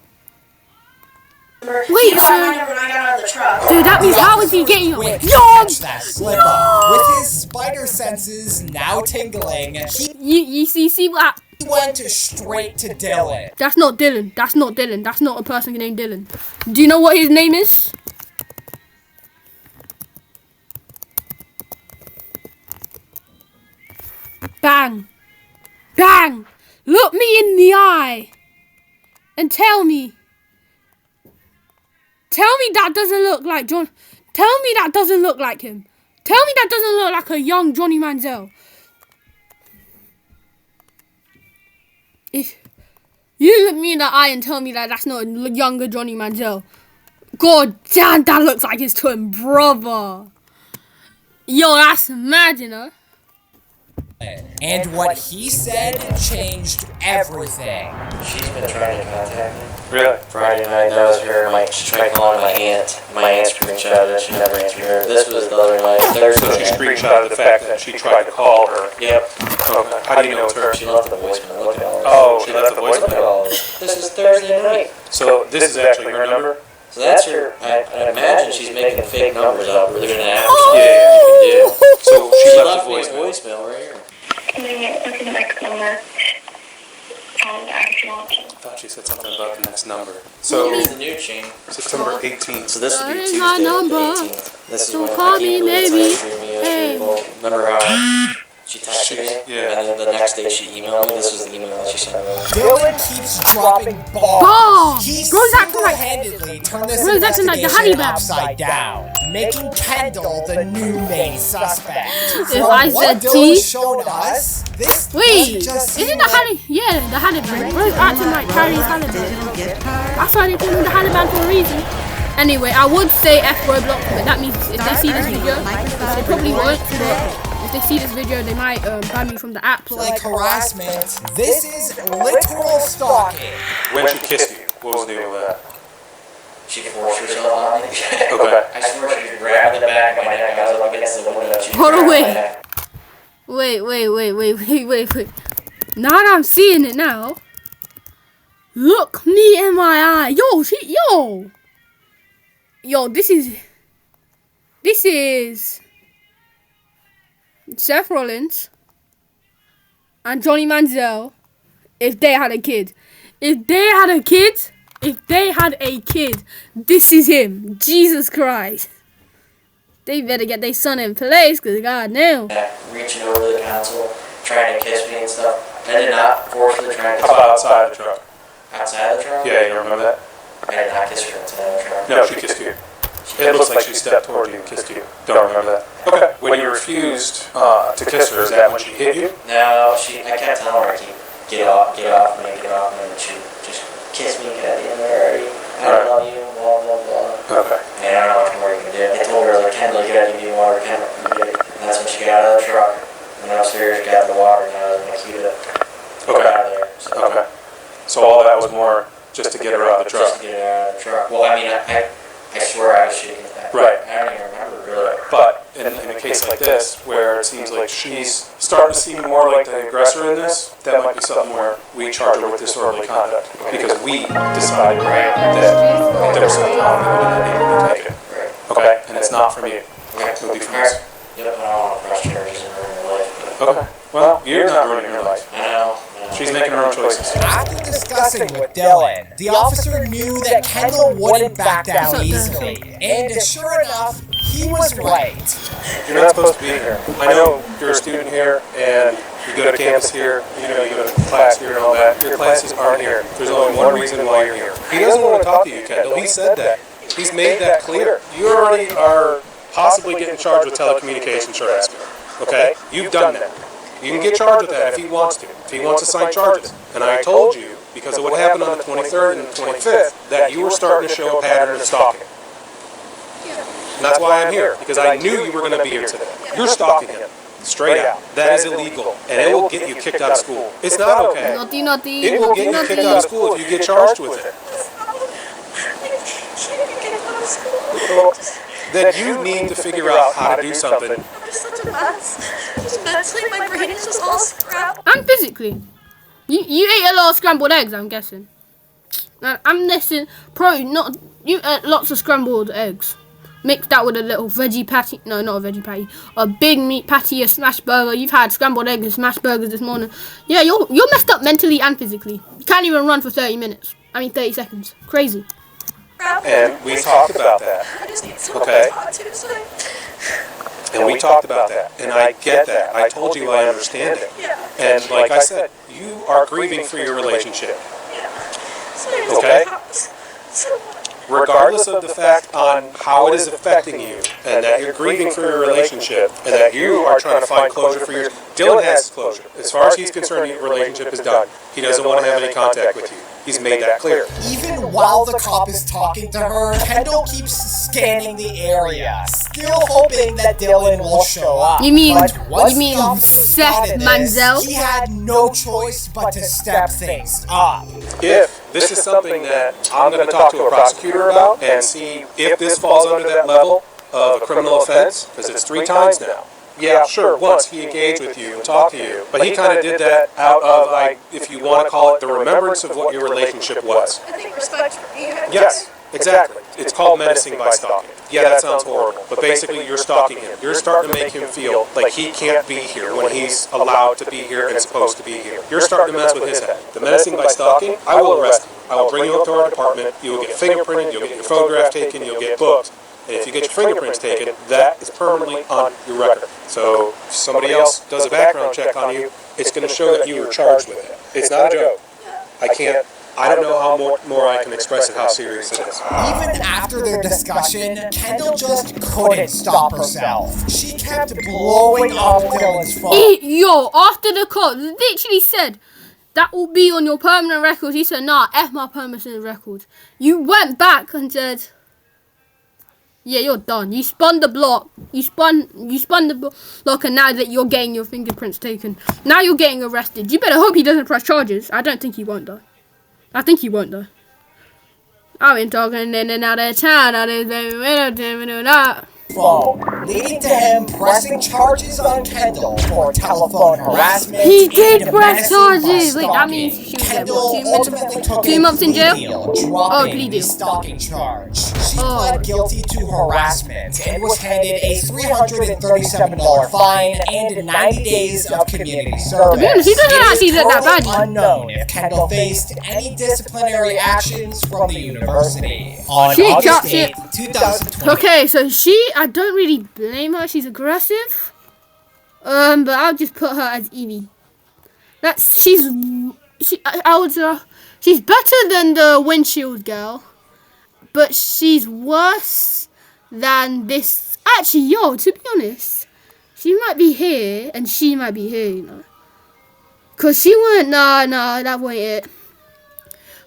Wait, he got my number when I got out of the truck. Dude, that means how is he getting your Catch that slip up. With his spider senses now tingling, You see what? he went straight to Dylan. That's not Dylan. That's not a person named Dylan. Do you know what his name is? Bang. Bang. Look me in the eye. And tell me that doesn't look like John. Tell me that doesn't look like him. Tell me that doesn't look like a young Johnny Manziel. If you look me in the eye and tell me that that's not a younger Johnny Manziel, god damn, that looks like his twin brother. Yo, that's mad, you know. And what he said changed everything. She's been trying to contact me. Really? Friday night, I was here. She tried calling my aunt. My aunt screenshotted it. She never answered her. This was the other night. Thursday So she night. screenshotted the fact that she tried to call her. Yep. Okay. How do you know it's her? She left the voicemail. Look at all this. Oh, she left the voicemail. Look at all this. This is Thursday night. So this is actually her number? So that's her. I imagine she's making fake numbers up. Or there's an app Yeah. you can do. So She she left left me a the voicemail. voicemail right here. Looking at my camera. I thought she said something about the next number. So Here's the new chain. September 18th. So this would be That is Tuesday, my the number. 18th. This is Don't when call I me, came to maybe. Hey. Remember how she texted me? Yeah. And then the next day she emailed me. This was the email that she sent me. Dylan keeps dropping bombs. Bombs! He Bro's acting like- single-handedly turned this Bro's acting like the investigation Honey Badger. upside down, making Kendall the new main suspect. If From I what said Dylan T- showed us, this Wait, doesn't just isn't seem the like Honey? Yeah, the Honey Band. Bro's acting like Tyrese Halliburton. That's why they call him the Honey Band for a reason. Anyway, I would say F Roblox, but that means if they see this video, they probably won't, but if they see this video, they might ban me from the app. So. Like harassment, this is literal stalking. When she kissed you, what was the deal with that? She forced herself on me. Okay. I swear she grabbed the back of my neck. I was up against the window. Hold on, wait. Now that I'm seeing it now, look me in my eye. Yo, this is Seth Rollins and Johnny Manziel if they had a kid. If they had a kid, this is him. Jesus Christ. They better get their son in place, because God knows. Reaching over the console, trying to kiss me and stuff. I did not forcefully try to kiss How about me. outside the truck? Outside the truck? Yeah, you remember that? I did not kiss her outside the truck. No, she kissed you. It looks like she stepped toward you and kissed you. Don't remember that? Okay. When you refused to kiss her, is that when she hit you? No, I kept telling her, get off me, and she just kissed me, get at the end of it already. I don't love you, blah, blah, blah. Okay. And I don't know what more you can do. I told her, like, Kendall, you gotta give me water, Kendall, you get it. And that's when she got out of the truck, went upstairs, got the water, and I was gonna keep it out of there. So. Okay. So all that was more just to get her out of the truck. Just to get her out of the truck. Well, I mean, I swear I was shaking that. Right. I don't even remember, really. But in a case like this, where it seems like she's starting to seem more like the aggressor in this, that might be something where we charge her with disorderly conduct. Because we decided that there was something wrong with it and needed to take it. Okay? And it's not from you. It would be from us. Yep, I don't want to press charges and ruin her life. Okay. Well, you're not ruining her life. I know. She's making her own choices. After discussing with Dylan, the officer knew that Kendall wouldn't back down easily. And sure enough, he was right. You're not supposed to be here. I know you're a student here, and you go to campus here, you go to class here and all that. Your classes aren't here. There's only one reason why you're here. He doesn't want to talk to you, Kendall. He said that. He's made that clear. You already are possibly getting charged with telecommunications harassment. Okay? You've done that. You can get charged with that if he wants to. If he wants to sign charges. And I told you, because of what happened on the 23rd and the 25th, that you were starting to show a pattern of stalking. And that's why I'm here, because I knew you were going to be here today. You're stalking him. Straight out. That is illegal. And it will get you kicked out of school. It's not okay. Naughty. It will get you kicked out of school if you get charged with it. Well, then you need to figure out how to do something. I'm such a mess. Just mentally, my brain is just all scrambled. And physically. You ate a lot of scrambled eggs, I'm guessing. I'm guessing, probably not. You ate lots of scrambled eggs. Mix that with a little veggie patty. No, not a veggie patty. A big meat patty, a smash burger. You've had scrambled eggs and smash burgers this morning. Yeah, you're messed up mentally and physically. You can't even run for 30 minutes. 30 seconds. Crazy. And we talked about that. Okay? And we talked about that. And I get that. I told you I understand it. And like I said, you are grieving for your relationship. Okay? Regardless of the fact on how it is affecting you, and that you're grieving for your relationship, and that you are trying to find closure for your... Dylan has closure. As far as he's concerned, your relationship is done. He doesn't want to have any contact with you. He's made that clear. Even while the cop is talking to her, Kendall keeps scanning the area, still hoping that Dylan will show up. You mean Seth Manziel? He had no choice but to step things up. If this is something that I'm going to talk to a prosecutor about and see if this falls under that level of a criminal offense, because it's 3 times now. Yeah, sure, once he engaged with you and talked to you, but he kind of did that out of, like, if you want to call it, the remembrance of what your relationship was. I think respect for me. Yes, exactly. It's called menacing by stalking. Yeah, that sounds horrible, but basically you're stalking him. You're starting to make him feel like he can't be here when he's allowed to be here and supposed to be here. You're starting to mess with his head. The menacing by stalking, I will arrest you. I will bring you up to our department. You will get fingerprinted. You'll get your photograph taken. You'll get booked. And if you get your fingerprints taken, that is permanently on your record. So if somebody else does a background check on you, it's going to show that you were charged with it. It's not a joke. I don't know how more I can express it, how serious it is. Even after their discussion, Kendall just couldn't stop herself. She kept blowing up Dylan's phone. Yo, after the cop literally said, that will be on your permanent records. He said, nah, F my permanent records. You went back and said, Yeah, you're done. You spun the block. You spun the block, and now that you're getting your fingerprints taken, now you're getting arrested. You better hope he doesn't press charges. I don't think he won't, though. I think he won't, though. I've been talking in and out of town. Phone, leading to him pressing charges on Kendall for telephone harassment. He did and press menacing charges. by Wait, that stalking. means she was Kendall there, ultimately took 2 a months in plea jail? deal, Oh, dropping plea the deal. stalking charge. She pled guilty to harassment and was handed a $337 fine and 90 days of community service. To be honest, he doesn't actually look that Currently bad. unknown if Kendall faced any disciplinary actions from the university. On She August dropped it. 8th, 2020. Okay, so I don't really blame her. She's aggressive. But I'll just put her as Evie. She's better than the windshield girl, but she's worse than this. Actually, to be honest, she might be here and she might be here, you know. Cause she went, nah, that wasn't it.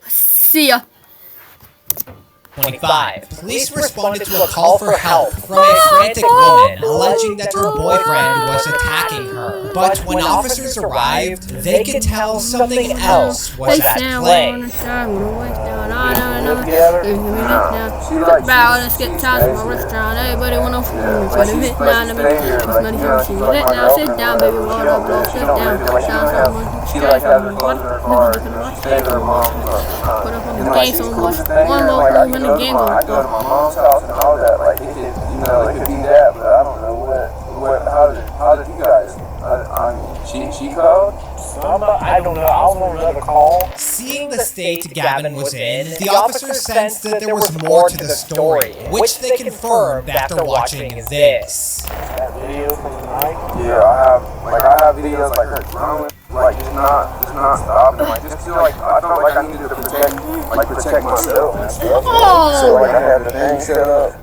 See ya. 25. Police responded to a call for help from a frantic woman alleging that her boyfriend was attacking her. But when officers arrived, they could tell something else was at play. Let's get tired of my restaurant. Everybody wanna for the hit now. Sit down, baby. Sit down. She like has her clothes in her car. Stay with her mom. Put up on the game so much. One more move and the game I go to my mom's house and all that. Like it could, it could be that, but I don't know how did you guys? She called? I don't know. I was on another call. Seeing the state Gavin was in, the officers sensed that there was more to the story, which they confirmed after watching this. That video from the night? Yeah, I have videos like her drowning, like just not stopping. Like just feel like I felt like I needed to protect myself and stuff. Oh. So like I had the thing set up.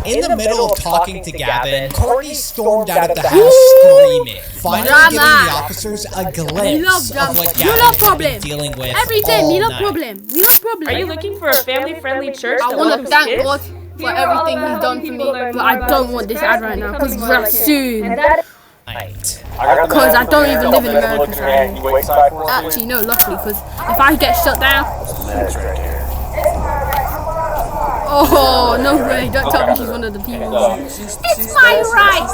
In the middle of talking to Gavin, Courtney stormed out of the house screaming, finally giving the officers a glimpse of what Gavin had been dealing with every day. all We love night. problem. Are you looking for a family-friendly church? I want to thank God for everything he's done for me, but I don't want this ad right now because very soon. Because I don't even live in America. So actually, no, luckily, because if I get shut down. Oh, no way. Don't tell me she's one of the people. It's my right.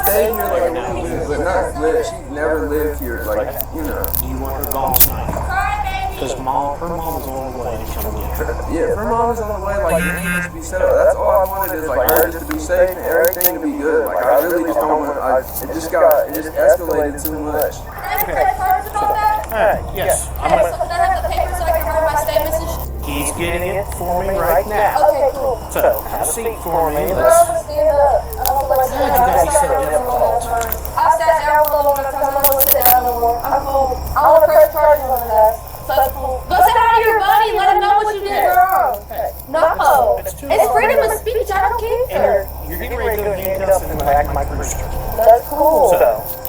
She never lived here, like, you know. You want her gone tonight? Because her mom is on the way to come get her. Yeah, her mom is on the way, like, it needs to be set up. That's all I wanted is, like, her just to be safe and everything to be good. Like, I really just don't want, it just escalated too much. Yes. So can I have the paper so I can write my statements? He's getting it for me right now. Okay, cool. So, have a seat for me. Stand up. I've sat down for a long time. I don't want to sit down no more. I'm cool. I want to press charges on that. So it's cool. Go sit down to your buddy. Let him know what you did wrong. No. It's freedom of speech. I don't care. You're getting ready to go handcuffs in the back of my cruiser. That's cool.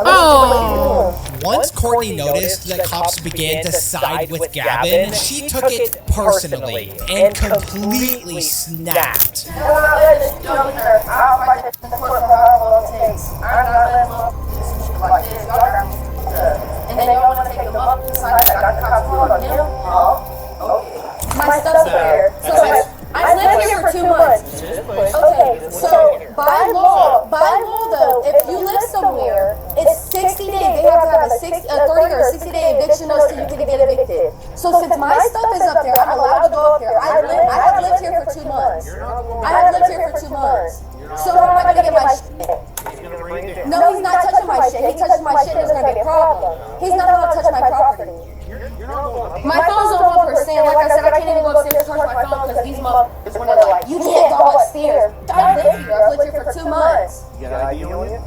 Oh. Once Courtney noticed that cops began to side with Gavin, she took it personally and completely snapped. And when I let this do her, I'll fight this court for however long it takes. I'm not letting them do some shit like this. Y'all got me fucked up. And then y'all want to take them up to the side that got the cops pulled on him? Okay. My stuff's there. So I lived here for 2 months. Okay, so by law though, if you live somewhere, it's 60 days. They have to have a 30 or 60-day eviction notice so you can get evicted. So since my stuff is up there, I'm allowed to go up there. I have lived here for 2 months. So how am I gonna get my shit? No, he's not touching my shit. He touches my shit, there's gonna be a problem. He's not allowed to touch my property. My phone's on 1%. saying, like I said, I can't even go upstairs to charge my phone because these motherfuckers, when they're like, you can't go upstairs. I live here. I've lived here for 2 months. You got ID on you?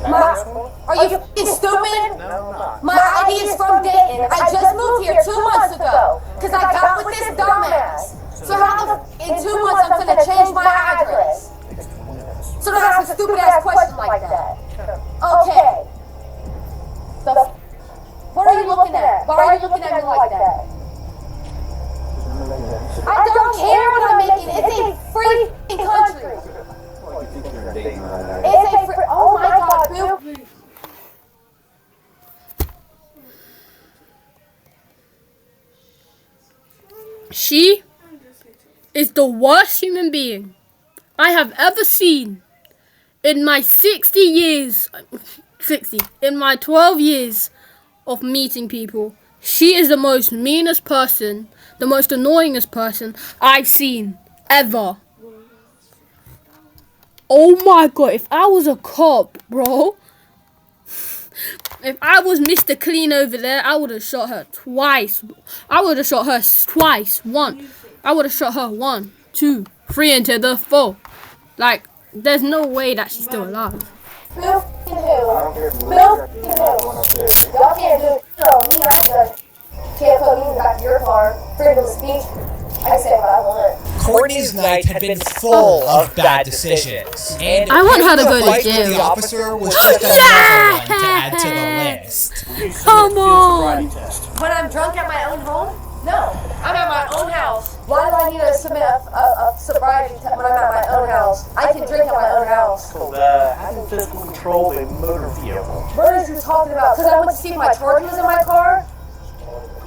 Are you f***ing stupid? No, I'm not. My ID is from Dayton. I just moved here 2 months ago because I got with this dumbass. So how the f*** in 2 months I'm gonna change my address? So don't ask a stupid ass question like that. Okay. What are you looking at? Why are you looking at me like that? I don't care what I'm making. It's a free country. It's a free. Oh my God, Bill. She is the worst human being I have ever seen in my 12 years of meeting people. She is the most meanest person, the most annoyingest person I've seen ever. Oh my God, if I was a cop, bro, if I was Mr. Clean over there, I would have shot her twice. I would have shot her twice. I would have shot her 1, 2, 3 into the 4. Like, there's no way that she's still alive. Who? Y'all can't do it. Can't put me back in your car. Freedom of speech. I say what I want. Courtney's night had been full of bad decisions, and I want her to go to fight jail. with the officer was just another one to add to the list. Come on! When I'm drunk at my own home? No. I'm at my own house. Why do I need to submit a sobriety test when I'm at my own house? I can drink at my own house. Having physical control of a motor vehicle. What are you talking about? Because I went to see if my charger was in my car?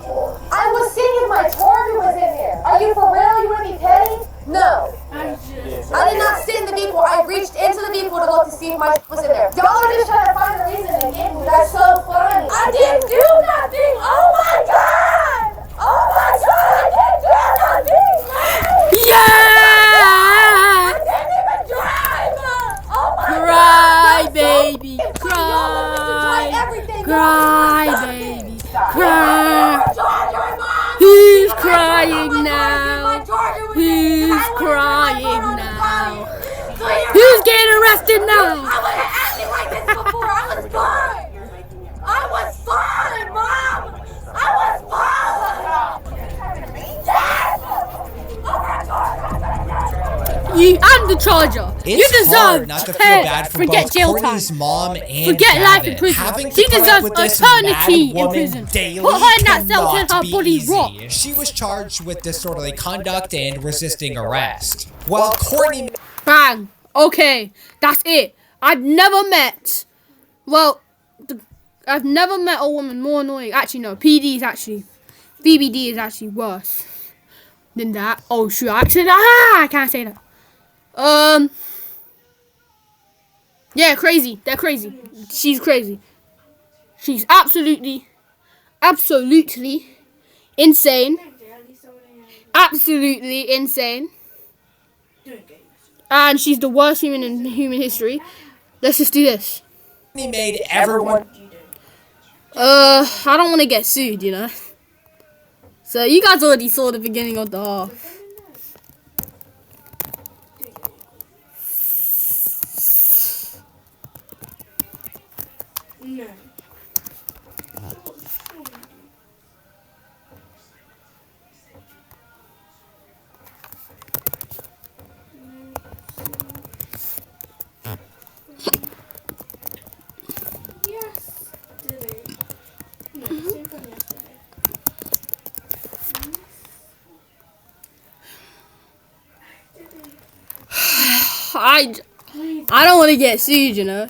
I was seeing if my charger was in here. Are you for real? You want to be petty? No. I did not sit in the vehicle. I reached into the vehicle to look to see if my was in there. Y'all are just trying to find a reason to get me. That's so funny. I didn't do nothing. Oh my God. Oh my God. I didn't do nothing. Yeah! I didn't even drive. Oh my Cry, God. baby. Cry. Cry, baby. Cry. Who's crying now? Who's crying now? Who's getting arrested now? I would have acted like this before. I was fine. I was fine, Mom. I was fine. Yes. Oh my God. You and the charger. It's You deserve hard not to feel bad for forget both jail Courtney's time. mom and Forget Gavin. life in prison. Having to She put up deserves with this eternity mad in woman prison. daily Put her in that cell till cannot her be body easy. rot. She was charged with disorderly conduct and resisting arrest. While Courtney... Bang. Okay, that's it. I've never met a woman more annoying. Actually, no. BBD is actually worse than that. Oh shoot! I said I can't say that. Yeah, crazy. They're crazy. She's crazy. She's absolutely insane. Absolutely insane. And she's the worst human in human history. Let's just do this. He made everyone... I don't want to get sued, you know. So you guys already saw the beginning of the half. No. I don't want to get sued, you know.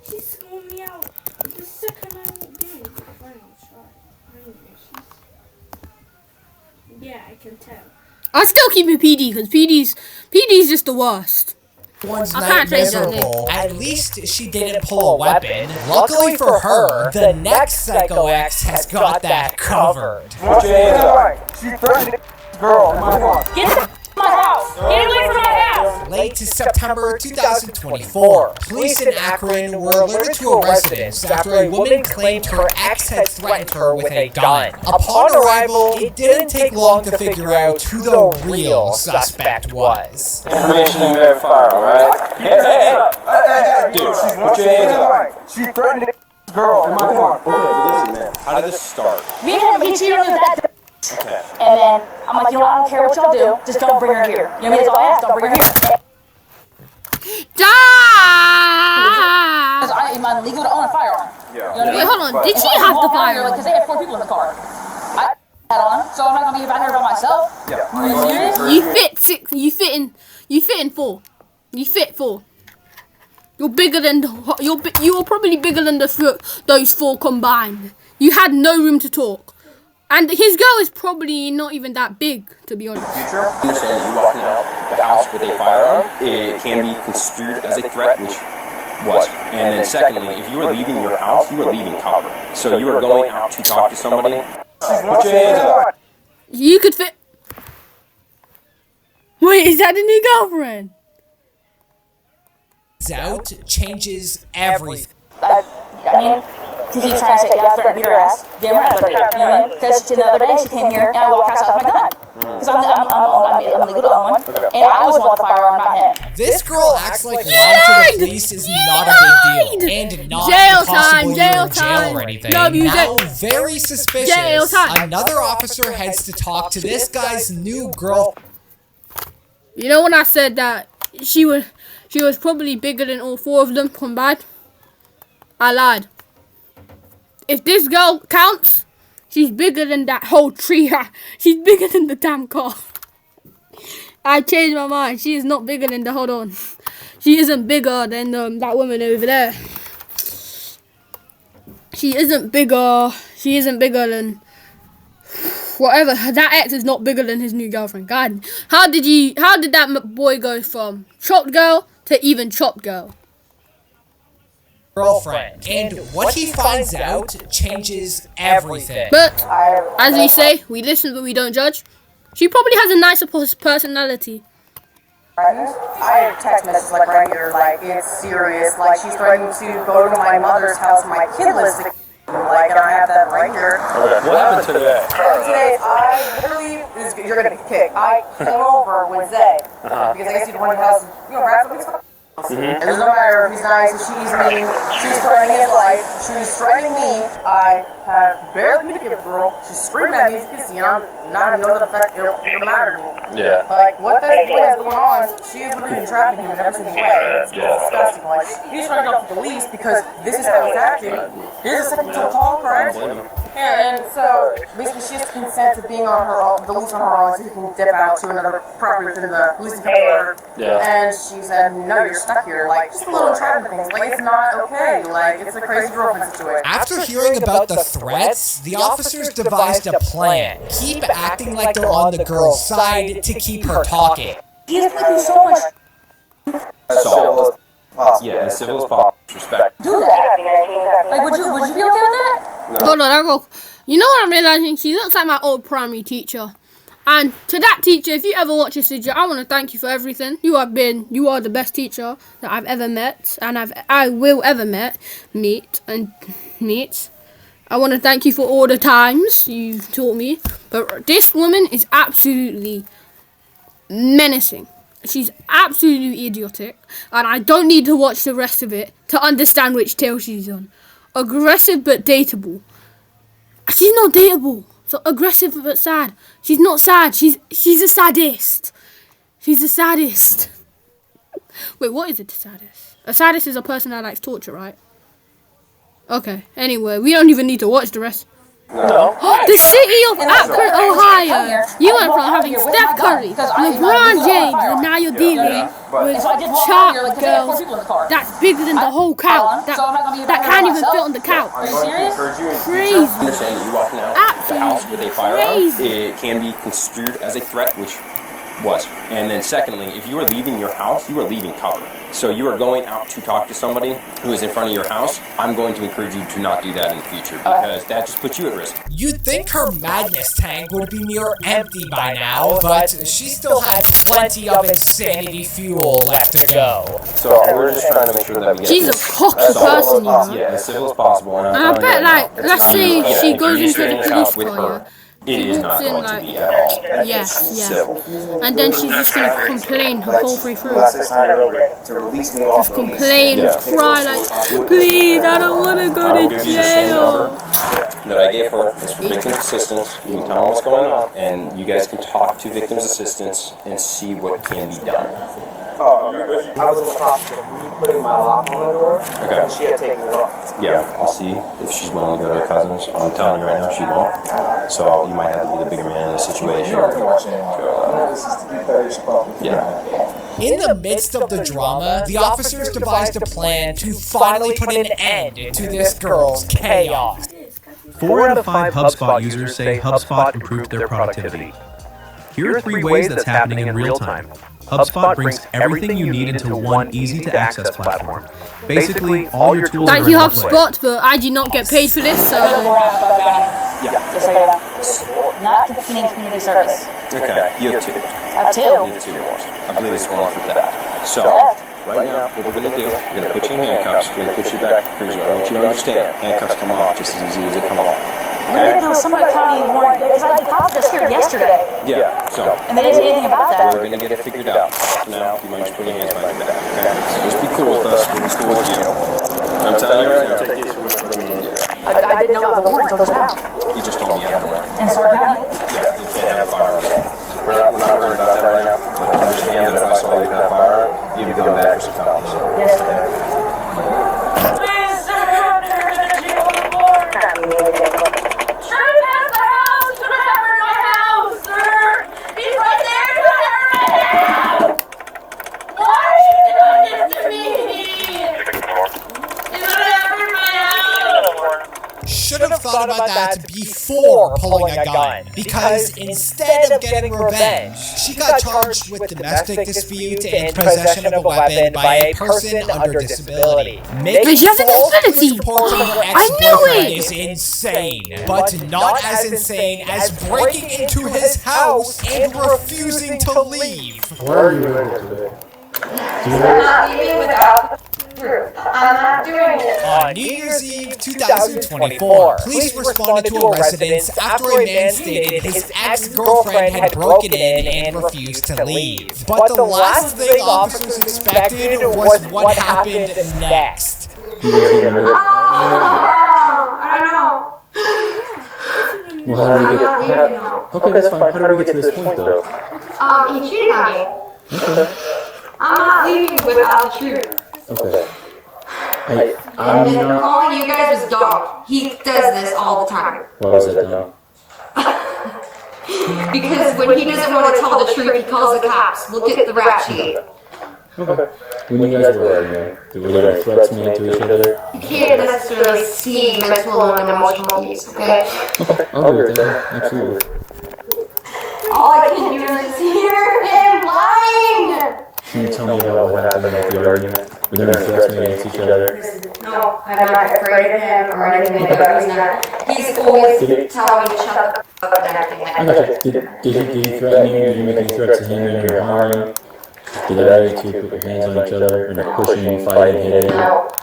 She's calling me out the second I walked in. Yeah, I can tell. I still keep it PD because PD's just the worst. One's I night can't change that miserable. At least she didn't pull a weapon. Luckily for her, the next Psycho X has got that covered. Put your hands up. She threatened the girl in my car. Get the my house. Get away from my house. Late to September 2024. Police in Akron were alerted to a residence after a woman claimed her ex had threatened her with a gun. Upon arrival, it didn't take long to figure out who the real suspect was. Information you verify, alright? Hey! Dude, put your hands up. She threatened a girl in my car. Okay, listen, man. How did this start? Me and him, he cheated on me with that. Okay. And then I'm like, you know, I don't care what y'all do, just don't bring her here. You know what I mean? That's all I ask, don't bring her here. Because I'm illegal to own a firearm. Yeah. You know what I mean? Wait, hold on. Did And she so I have the walk out here, firearm? Because they had 4 people in the car. I had on, so I'm not gonna be out here by myself. Yeah. Are you serious? You fit 6. You fit in 4. You fit 4. You're bigger than you were probably bigger than those 4 combined. You had no room to talk. And his girl is probably not even that big, to be honest. Future, understand that you walking out the house with a firearm, it can be construed as a threat, which was. And then secondly, if you are leaving your house, you are leaving cover. So you are going out to talk to somebody. Put your hands up. You could fit. Wait, is that the new girlfriend? Out changes everything. I mean, to keep trying to say, yeah, I threatened to beat her ass. Damn right I threatened her. You know what I mean? Because the other day she came here and I walked outside with my gun. Because I'm legal to own one. And I was want the firearm, not him. This girl acts like lying to the police is not a big deal and not Jail possible time, you're jail in jail time. or anything. No, you Now, jail- very suspicious. Jail time. Another officer heads to talk to this guy's new girl. You know when I said that she was probably bigger than all 4 of them combined? I lied. If this girl counts, she's bigger than that whole tree. She's bigger than the damn car. I changed my mind. She is not bigger than the. Hold on. She isn't bigger than that woman over there. She isn't bigger. She isn't bigger than. Whatever. That ex is not bigger than his new girlfriend. God, how did that boy go from chopped girl to even chopped girl? Girlfriend. And what he finds out changes everything. But as we say, we listen but we don't judge. She probably has a nicer personality. I have text messages like right here, like it's serious. Like she's threatening to go to my mother's house. My kid lives there. Like, and I have that right here. Okay. What happened today? Today, I literally, you're gonna get kicked. I came over with Zay because I guess he's the one who has, you know, rap with these. And there's no matter if he's nice, if she's mean, she's threatening his life, she's threatening me. I have barely been a girl. She's screaming at me, you know, not even know the fact it don't matter to me. Yeah. Like, what that boy has going on, she is literally entrapping him in every single way. It's disgusting. Like, he's trying to get off the police because this is how he's acting. Here's a second to call, correct? Yeah, and so basically she has to consent to being on her own, the lease on her own, so he can dip out to another property within the leasing company. Yeah. And she said, no, you're stuck here. Like, just a little entrapment things. Like, it's not okay. Like, it's a crazy girlfriend situation. After hearing about the threats, the officers devised a plan. Keep acting like they're on the girl's side to keep her talking. He has put you so much. So, yeah, as civil as possible. Respect. Do that. Like, would you be okay with that? Hold on, I go. You know what I'm realizing? She looks like my old primary teacher. And to that teacher, if you ever watch this video, I want to thank you for everything. You are the best teacher that I've ever met, and I will ever meet. I want to thank you for all the times you've taught me. But this woman is absolutely menacing. She's absolutely idiotic, and I don't need to watch the rest of it to understand which tail she's on. Aggressive but dateable. She's not dateable. So aggressive but sad. She's not sad. She's a sadist. She's a sadist. Wait, what is it, a sadist? A sadist is a person that likes torture, right? Okay. Anyway, we don't even need to watch the rest. No. The city of Akron, Ohio. You went from having Steph Curry, LeBron James, and now you're dealing with chop girls that's bigger than the whole couch. That can't even fit on the couch. Crazy. Understand that you walking out the house with a firearm, it can be construed as a threat, which Was. And then secondly, if you are leaving your house, you are leaving cover. So you are going out to talk to somebody who is in front of your house, I'm going to encourage you to not do that in the future because that just puts you at risk. You'd think her madness tank would be near empty by now, but she still had plenty of insanity fuel left to go. So we're just trying to make sure that we get She's a cocky person, you know. Yeah, as civil as possible. And I bet, like, let's say she goes into the police with car, her. It is not in, going like, to be at all. yeah, and then she's just gonna complain the whole way through. Just complain, cry like, please, I don't want to go to jail. That I gave her is for victim assistance. You can tell them what's going on, and you guys can talk to victims' assistants and see what can be done. I was in the hospital putting my lock on the door, and she had taken it off. Yeah, I'll see if she's willing to go to her cousins. I'm telling you right now, she won't. So you might have to be the bigger man in the situation. Yeah. In the midst of the drama, the officers devised a plan to finally put an end to this girl's chaos. 4 out of 5 HubSpot users say HubSpot improved their productivity. Here are 3 ways that's happening in real time. HubSpot brings everything you need into one easy-to-access platform. Basically, all your tools are Thank in you, one place. HubSpot, but I did not get paid for this, so... Just like that. Not complaining community service. Okay, you have 2. I have 2. You have 2 more. I believe it's 1 for that. So, right now, what we're going to do, we're going to put you in handcuffs. We're going to put you back in prison. I want you to understand, handcuffs come off just as easy as they come off. We didn't know somebody county warrant because the cops just here yesterday. Yeah, so. And they didn't do anything about that. We're going to get it figured out. Now, you might just put your hands behind your back, okay? So just be cool with us. We'll be cool with you. I'm telling you right now. I didn't know it was a warrant until now. You just told me you have a warrant. In Sawyer County? Yeah, you can't have a firearm. We're not worried about that right now. But understand that if I saw you have a firearm, you'd be going back for some felonies. Yes, sir. Should have thought about that before pulling a gun, because instead of getting revenge, she got charged with domestic dispute and possession of a weapon by a person under disability. Making She has a false disability! reports of her I knew ex-boyfriend it! is insane, but not as insane as breaking into his house and refusing to leave. Why are you doing it today? I'm not leaving without proof. I'm not doing it. On New Year's Eve 2024, police responded to a residence after a man stated his ex-girlfriend had broken in and refused to leave. But the last thing officers expected was what happened next. I don't know. Well, how did we get? Okay, that's fine. How did we get to this point, though? He cheated on me. Okay. I'm not leaving without the truth. Okay. And then calling you guys was dumb. He does this all the time. Why was that dumb? Because when he doesn't want to tell the truth, he calls the cops. Look at the rap sheet. Okay. When you guys were arguing, were there threats made to each other? You can't necessarily see mental and emotional needs, okay? Okay, I'll agree with that. Absolutely. All I can do is hear him lying. Can you tell me about what happened at the argument? Were there any threats made against each other? No, I'm not afraid of him or anything, but he's not. He's always telling me to shut up and everything like I that. got you. Did he threaten you? Did you make any threats to him when you were hiring? Did either of you two put your hands on each other and are pushing, fighting, hitting?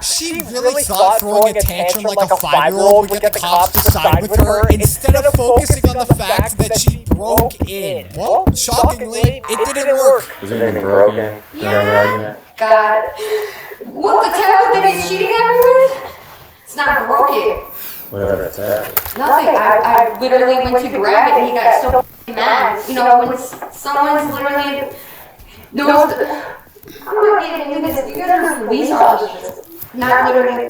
She really thought throwing a tantrum like a 5-year-old would get the cops to side with her instead of focusing on the fact that she broke in. Well, shockingly, it didn't work. Was anything broken during the argument? God. What the terrible thing is cheating at me with? It's not broken. Whatever it's happened. Nothing. I literally went to grab it and he got so f***ing mad. You know, when someone's literally... No, I'm not even doing this. You guys are police officers. Not literally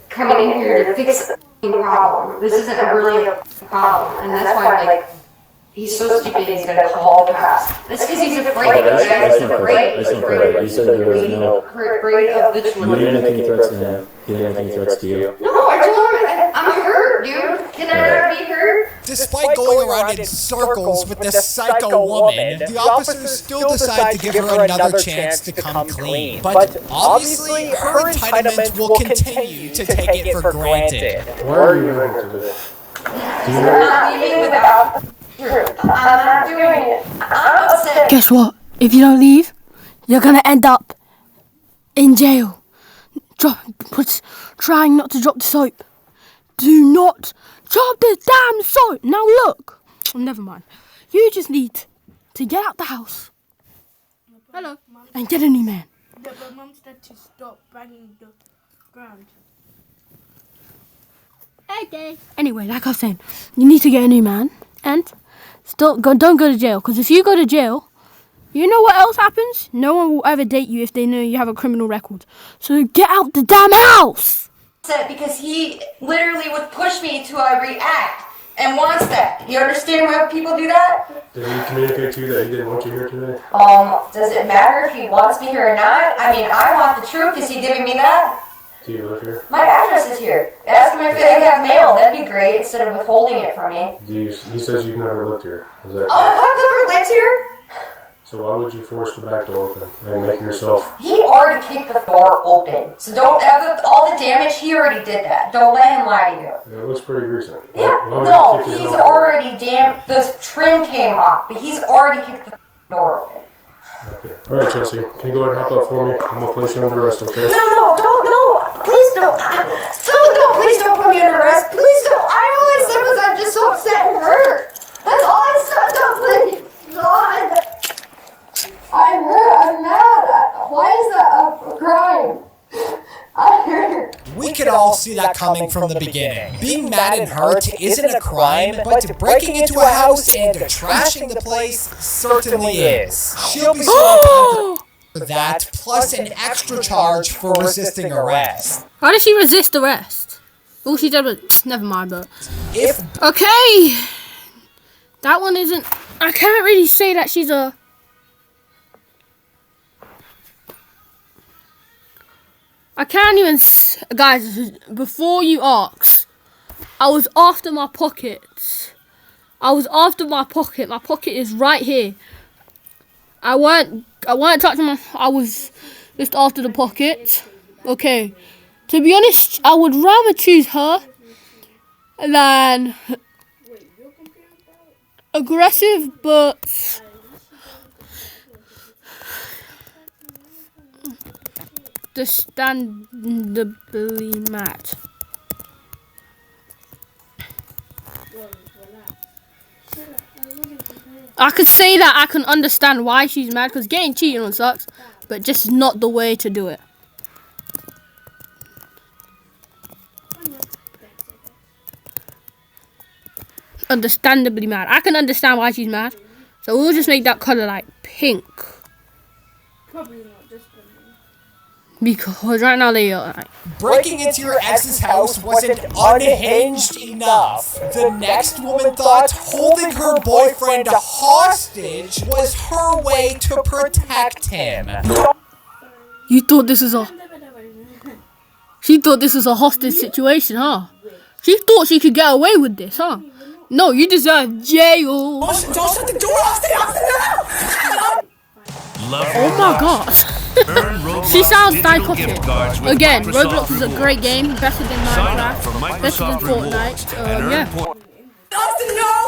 coming in here to fix a problem. This isn't really a problem. And that's why, like, he's so stupid he's gonna call the cops. That's because he's afraid. That's not correct. That's not correct. You said there was no... Afraid of the truth. You didn't make any threats to him. He didn't make any threats to you. No, I told him I'm hurt, dude. Can I not be hurt? Despite going around in circles with this psycho woman, the officers still decide to give her another chance to come clean. But obviously, her entitlement will continue to take it for granted. Why are you doing this? I'm not leaving without truth. I'm not doing it. I'm upset. Guess what? If you don't leave, you're gonna end up in jail. Trying not to drop the soap. Do not drop the damn soap. Now look. Never mind. You just need to get out the house. Hello. And get a new man. Yeah, but Mum said to stop banging the ground. Okay. Anyway, like I was saying, you need to get a new man and don't go to jail. Because if you go to jail, you know what else happens? No one will ever date you if they know you have a criminal record. So get out the damn house. Because he literally would push me to react and wants that. You understand why people do that? Did he communicate to you that he didn't want you here today? Does it matter if he wants me here or not? I mean, I want the truth. Is he giving me that? Do you live here? My address is here. Ask him if they have mail. That'd be great instead of withholding it from me. He says you've never lived here. Is that I've never lived here. So why would you force the back door open and make yourself... He already kicked the door open. So don't have all the damage. He already did that. Don't let him lie to you. It looks pretty recent. Yeah, no, he's already the trim came off, but he's already kicked the door open. Okay. Alright, Chelsea. Can you go ahead and hop up for me? I'm gonna place you under arrest, okay? No, please don't. Please don't put me under arrest. Please don't. I all I said was I'm just so upset and hurt. That's all I said. Don't please. God. I'm hurt. I'm mad. Why is that a crime? I'm hurt. We could all see that coming from the beginning. Being mad and hurt isn't a crime, but breaking into a house and trashing the place certainly is. She'll be serving for that, plus an extra charge for resisting arrest. How did she resist arrest? All she did was... Never mind, but... Okay! That one isn't... I can't really say that she's a... I can't even... Guys, before you ask, I was after my pockets. My pocket is right here. I weren't touching my... I was just after the pocket. Okay. To be honest, I would rather choose her than aggressive, but... understandably mad. I could say that I can understand why she's mad, because getting cheated on sucks, but just not the way to do it. Understandably mad. I can understand why she's mad, so we'll just make that colour like pink. Probably not just because right now they are like... Breaking into your ex's house wasn't unhinged enough. The next woman thought holding her boyfriend hostage was her way to protect him. You thought this was a... She thought this was a hostage situation, huh? She thought she could get away with this, huh? No, you deserve jail. Don't shut the door off. Oh my god. She sounds psychotic. Again, Roblox is a great game. Better than Minecraft. Better than Fortnite. Yeah.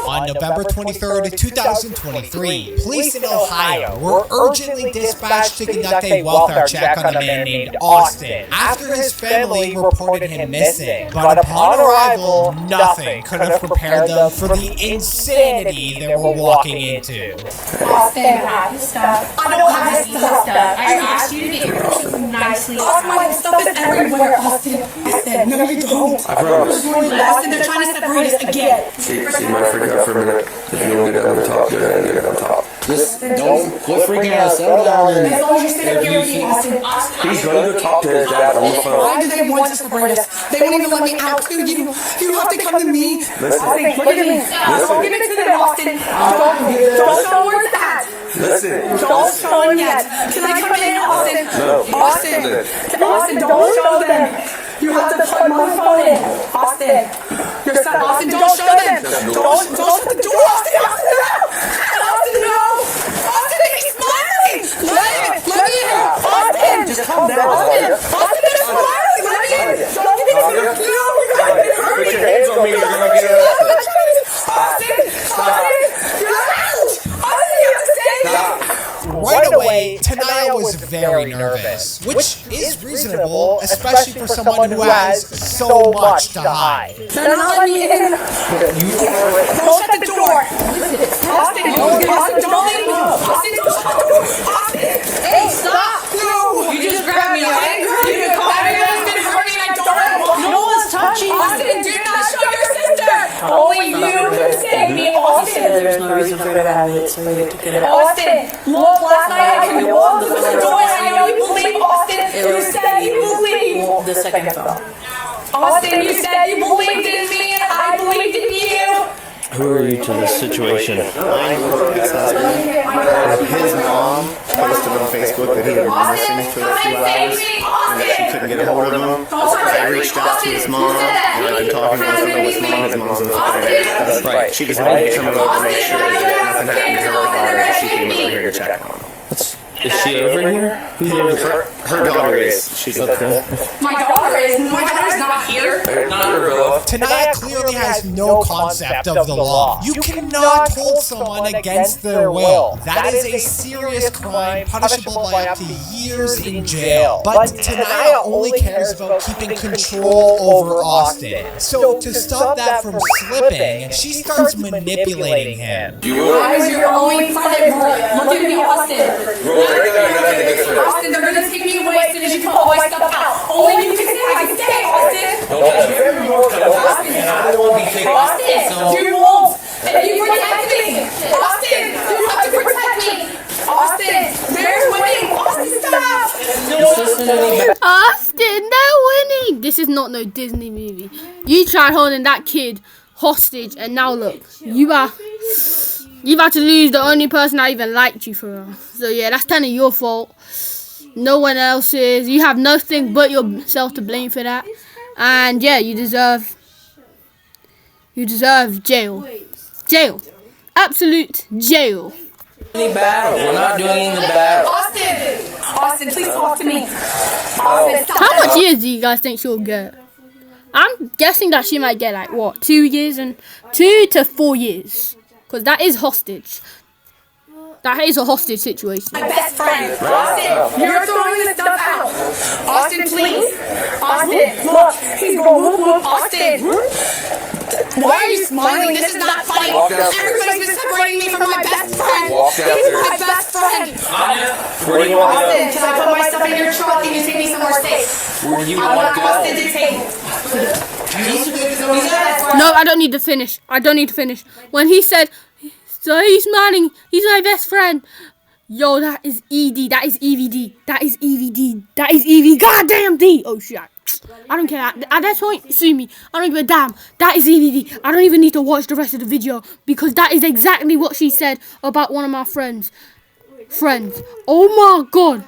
On November 23rd, 2023, police in Ohio were urgently dispatched to conduct a welfare check on a man named Austin after his family reported him missing. But upon arrival, nothing could have prepared them for the insanity they were walking into. Austin, have his stuff. I don't have his stuff. I asked you to get your stuff nicely. Austin, my stuff is everywhere, Austin. Austin, no you don't. I promise. Austin, they're trying to separate us again. See, might freak out for a minute. If you don't get on the top, get on top. Just don't quit freaking out. Settle down. As long as you sit up here with me, Austin. He's going to talk to his dad on the phone. Why do they want to separate us? They won't even let me out. You have to come to me. Listen. Austin, look at me. Don't give it to them, Austin. Don't show where it's at. Listen. Don't show them yet. Can I come in, Austin? No. Austin, don't show them. You have to plug my phone in. Austin. Austin, don't show them. Don't shut the door, Austin! Austin, no! Austin, he's smiling! Let me in! Austin! Just calm down. Austin, they're smiling! Let me in! Don't give me this! No, you're gonna get hurt! Put your hands on me, you're gonna get Austin! Right away, Tenaya was very nervous, which is reasonable, especially for someone who has so much to hide. They're not letting me in! Don't shut the door! Austin, don't let me in! Austin, don't shut the door! Austin! Hey, stop! No! You just grabbed me, okay? You can call everyone's been hurting, I don't. No one's touching you! Austin, do not show your sister! Only you can save me, Austin! There's no reason for her to have it, so we took it out. Austin, look, last night I could walk through the door and I know you believe, Austin. You said you believe. The second phone. Austin, you said you believed in me and I believed in you. Who are you to this situation? I'm his husband. His mom posted on Facebook that he had been missing for a few hours and that she couldn't get a hold of him. I reached out to his mom and I've been talking with his mom. His mom's on the phone. Right. She just wanted to come over to make sure that nothing happened to her daughter and she came over here to check on him. Is she over here? Who's over here? Her daughter is. She's okay. My daughter's not here. Tenaya clearly has no concept of the law. You cannot hold someone against their will. That is a serious crime, punishable by up to years in jail. But Tenaya only cares about keeping control over Austin. So to stop that from slipping, she starts manipulating him. I was your only friend. Look at me, Austin. Austin, they're gonna take me away as soon as you pull all my stuff out. Only you can say I can stay, Austin. Austin, you won't. And you protect me. Austin, you have to protect me. Austin, they're winning. Austin, stop. Austin, they're winning. This is not no Disney movie. You tried holding that kid hostage, and now look, you've had to lose the only person that even liked you for real. So yeah, that's kind of your fault. No one else's. You have nothing but yourself to blame for that. And yeah, you deserve jail. Jail. Absolute jail. Any battle. We're not doing any battle. Austin, please talk to me. Austin, stop. How much years do you guys think she'll get? I'm guessing that she might get like what, 2 years and 2 to 4 years. Because that is hostage. That is a hostage situation. My best friend. Austin, you're throwing this stuff out. Austin, please. Austin, look. He's going, look. Austin. Why are you smiling? This is not funny. Everybody's been separating me from my best friend. He's my best friend. Where do you want to go? Austin, can I put my stuff in your truck and you take me somewhere safe? Where do you I want want to go? Austin to take me. No, I don't need to finish. When he said, so he's smiling, he's my best friend. Yo, that is ED, that is EVD, that is EVD, that is EV, goddamn D. Oh shit, I don't care. At that point, sue me. I don't give a damn. That is EVD. I don't even need to watch the rest of the video because that is exactly what she said about one of my friends. Oh my god.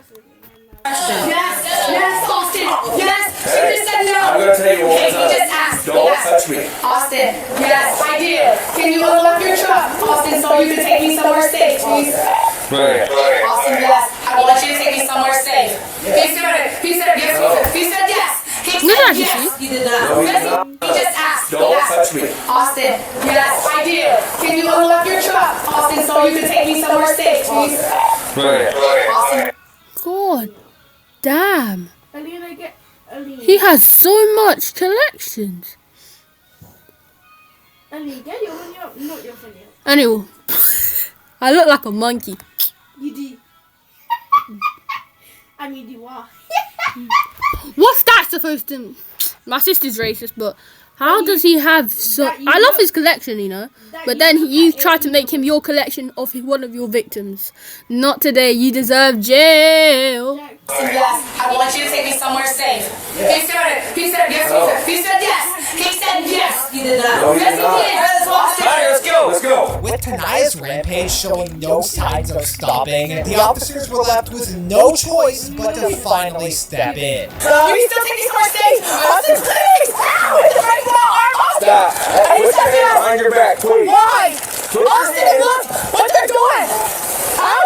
Yes, Austin. Yes, she just said no. I'm gonna tell you one more time. He just asked. Don't touch me. Austin, yes, I did. Can you unlock your truck, Austin, so you can take me somewhere safe, please? Right. Austin, yes, I want you to take me somewhere safe. He said yes. He said yes. He said yes. You did not. He just asked. Don't touch me. Austin, yes, I did. Can you unlock your truck, Austin, so you can take me somewhere safe, please? Right. Austin. God damn. He has so much collections. Anyway, I look like a monkey. You do. And you do what? What's that supposed to mean? My sister's racist, but how does he have so... I love his collection, you know. But then you try to make him your collection of one of your victims. Not today. You deserve jail. Yes, I want you to take me somewhere safe. He said yes. He said yes. He said yes. You did not. Yes, he did. Let's go. With Tenaya's rampage showing no signs of stopping, the officers were left with no choice but to finally step in. Can you still take me somewhere safe? Austin, please! Ow! Stop. Put your hand behind your back, please. Why? Austin, look what they're doing.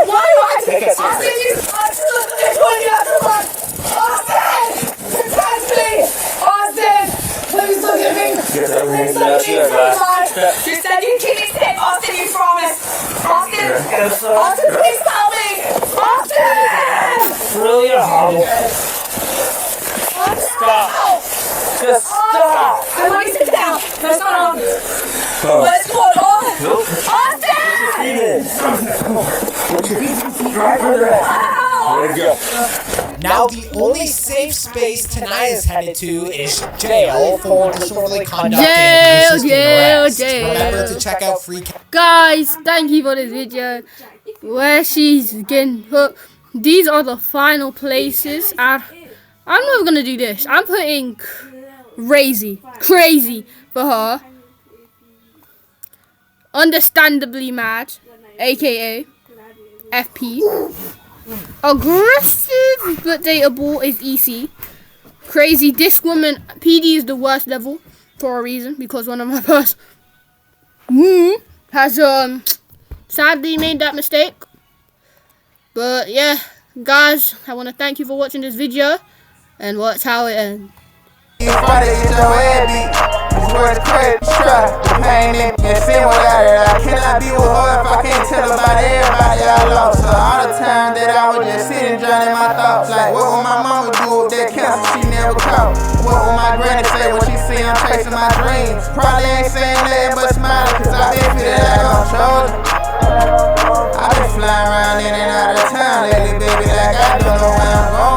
Why do I take it? Austin, they're doing it too much. Austin, touch me. Austin, please look at me. Please look at me. You said you can't take Austin, you promised. Austin, please tell me. Austin. Really hard. Stop. Just stop. Let me sit down. That's not on. What is going on? Austin! Now the only safe space Tanaya is headed to is jail for disorderly conduct and resisting arrest. Remember to check out free. Guys, thank you for this video where she's getting hooked. These are the final places. I'm not gonna do this. I'm putting crazy for her. Understandably mad, aka FP. Aggressive but dateable is EC. Crazy, this woman, PD is the worst level for a reason, because one of my past has sadly made that mistake. But yeah, guys, I want to thank you for watching this video, and watch how it ends. Where the credit try, pain in me and sin without it. I cannot be with her if I can't tell about everybody I lost. So all the time that I was just sitting drowning my thoughts, like what would my mama do with that cancer she never caught? What would my granny say when she see I'm chasing my dreams? Probably ain't saying nothing but smiling, cause I been feeling like I'm chosen. I been flying around in and out of town lately, baby, like I don't know where I'm going.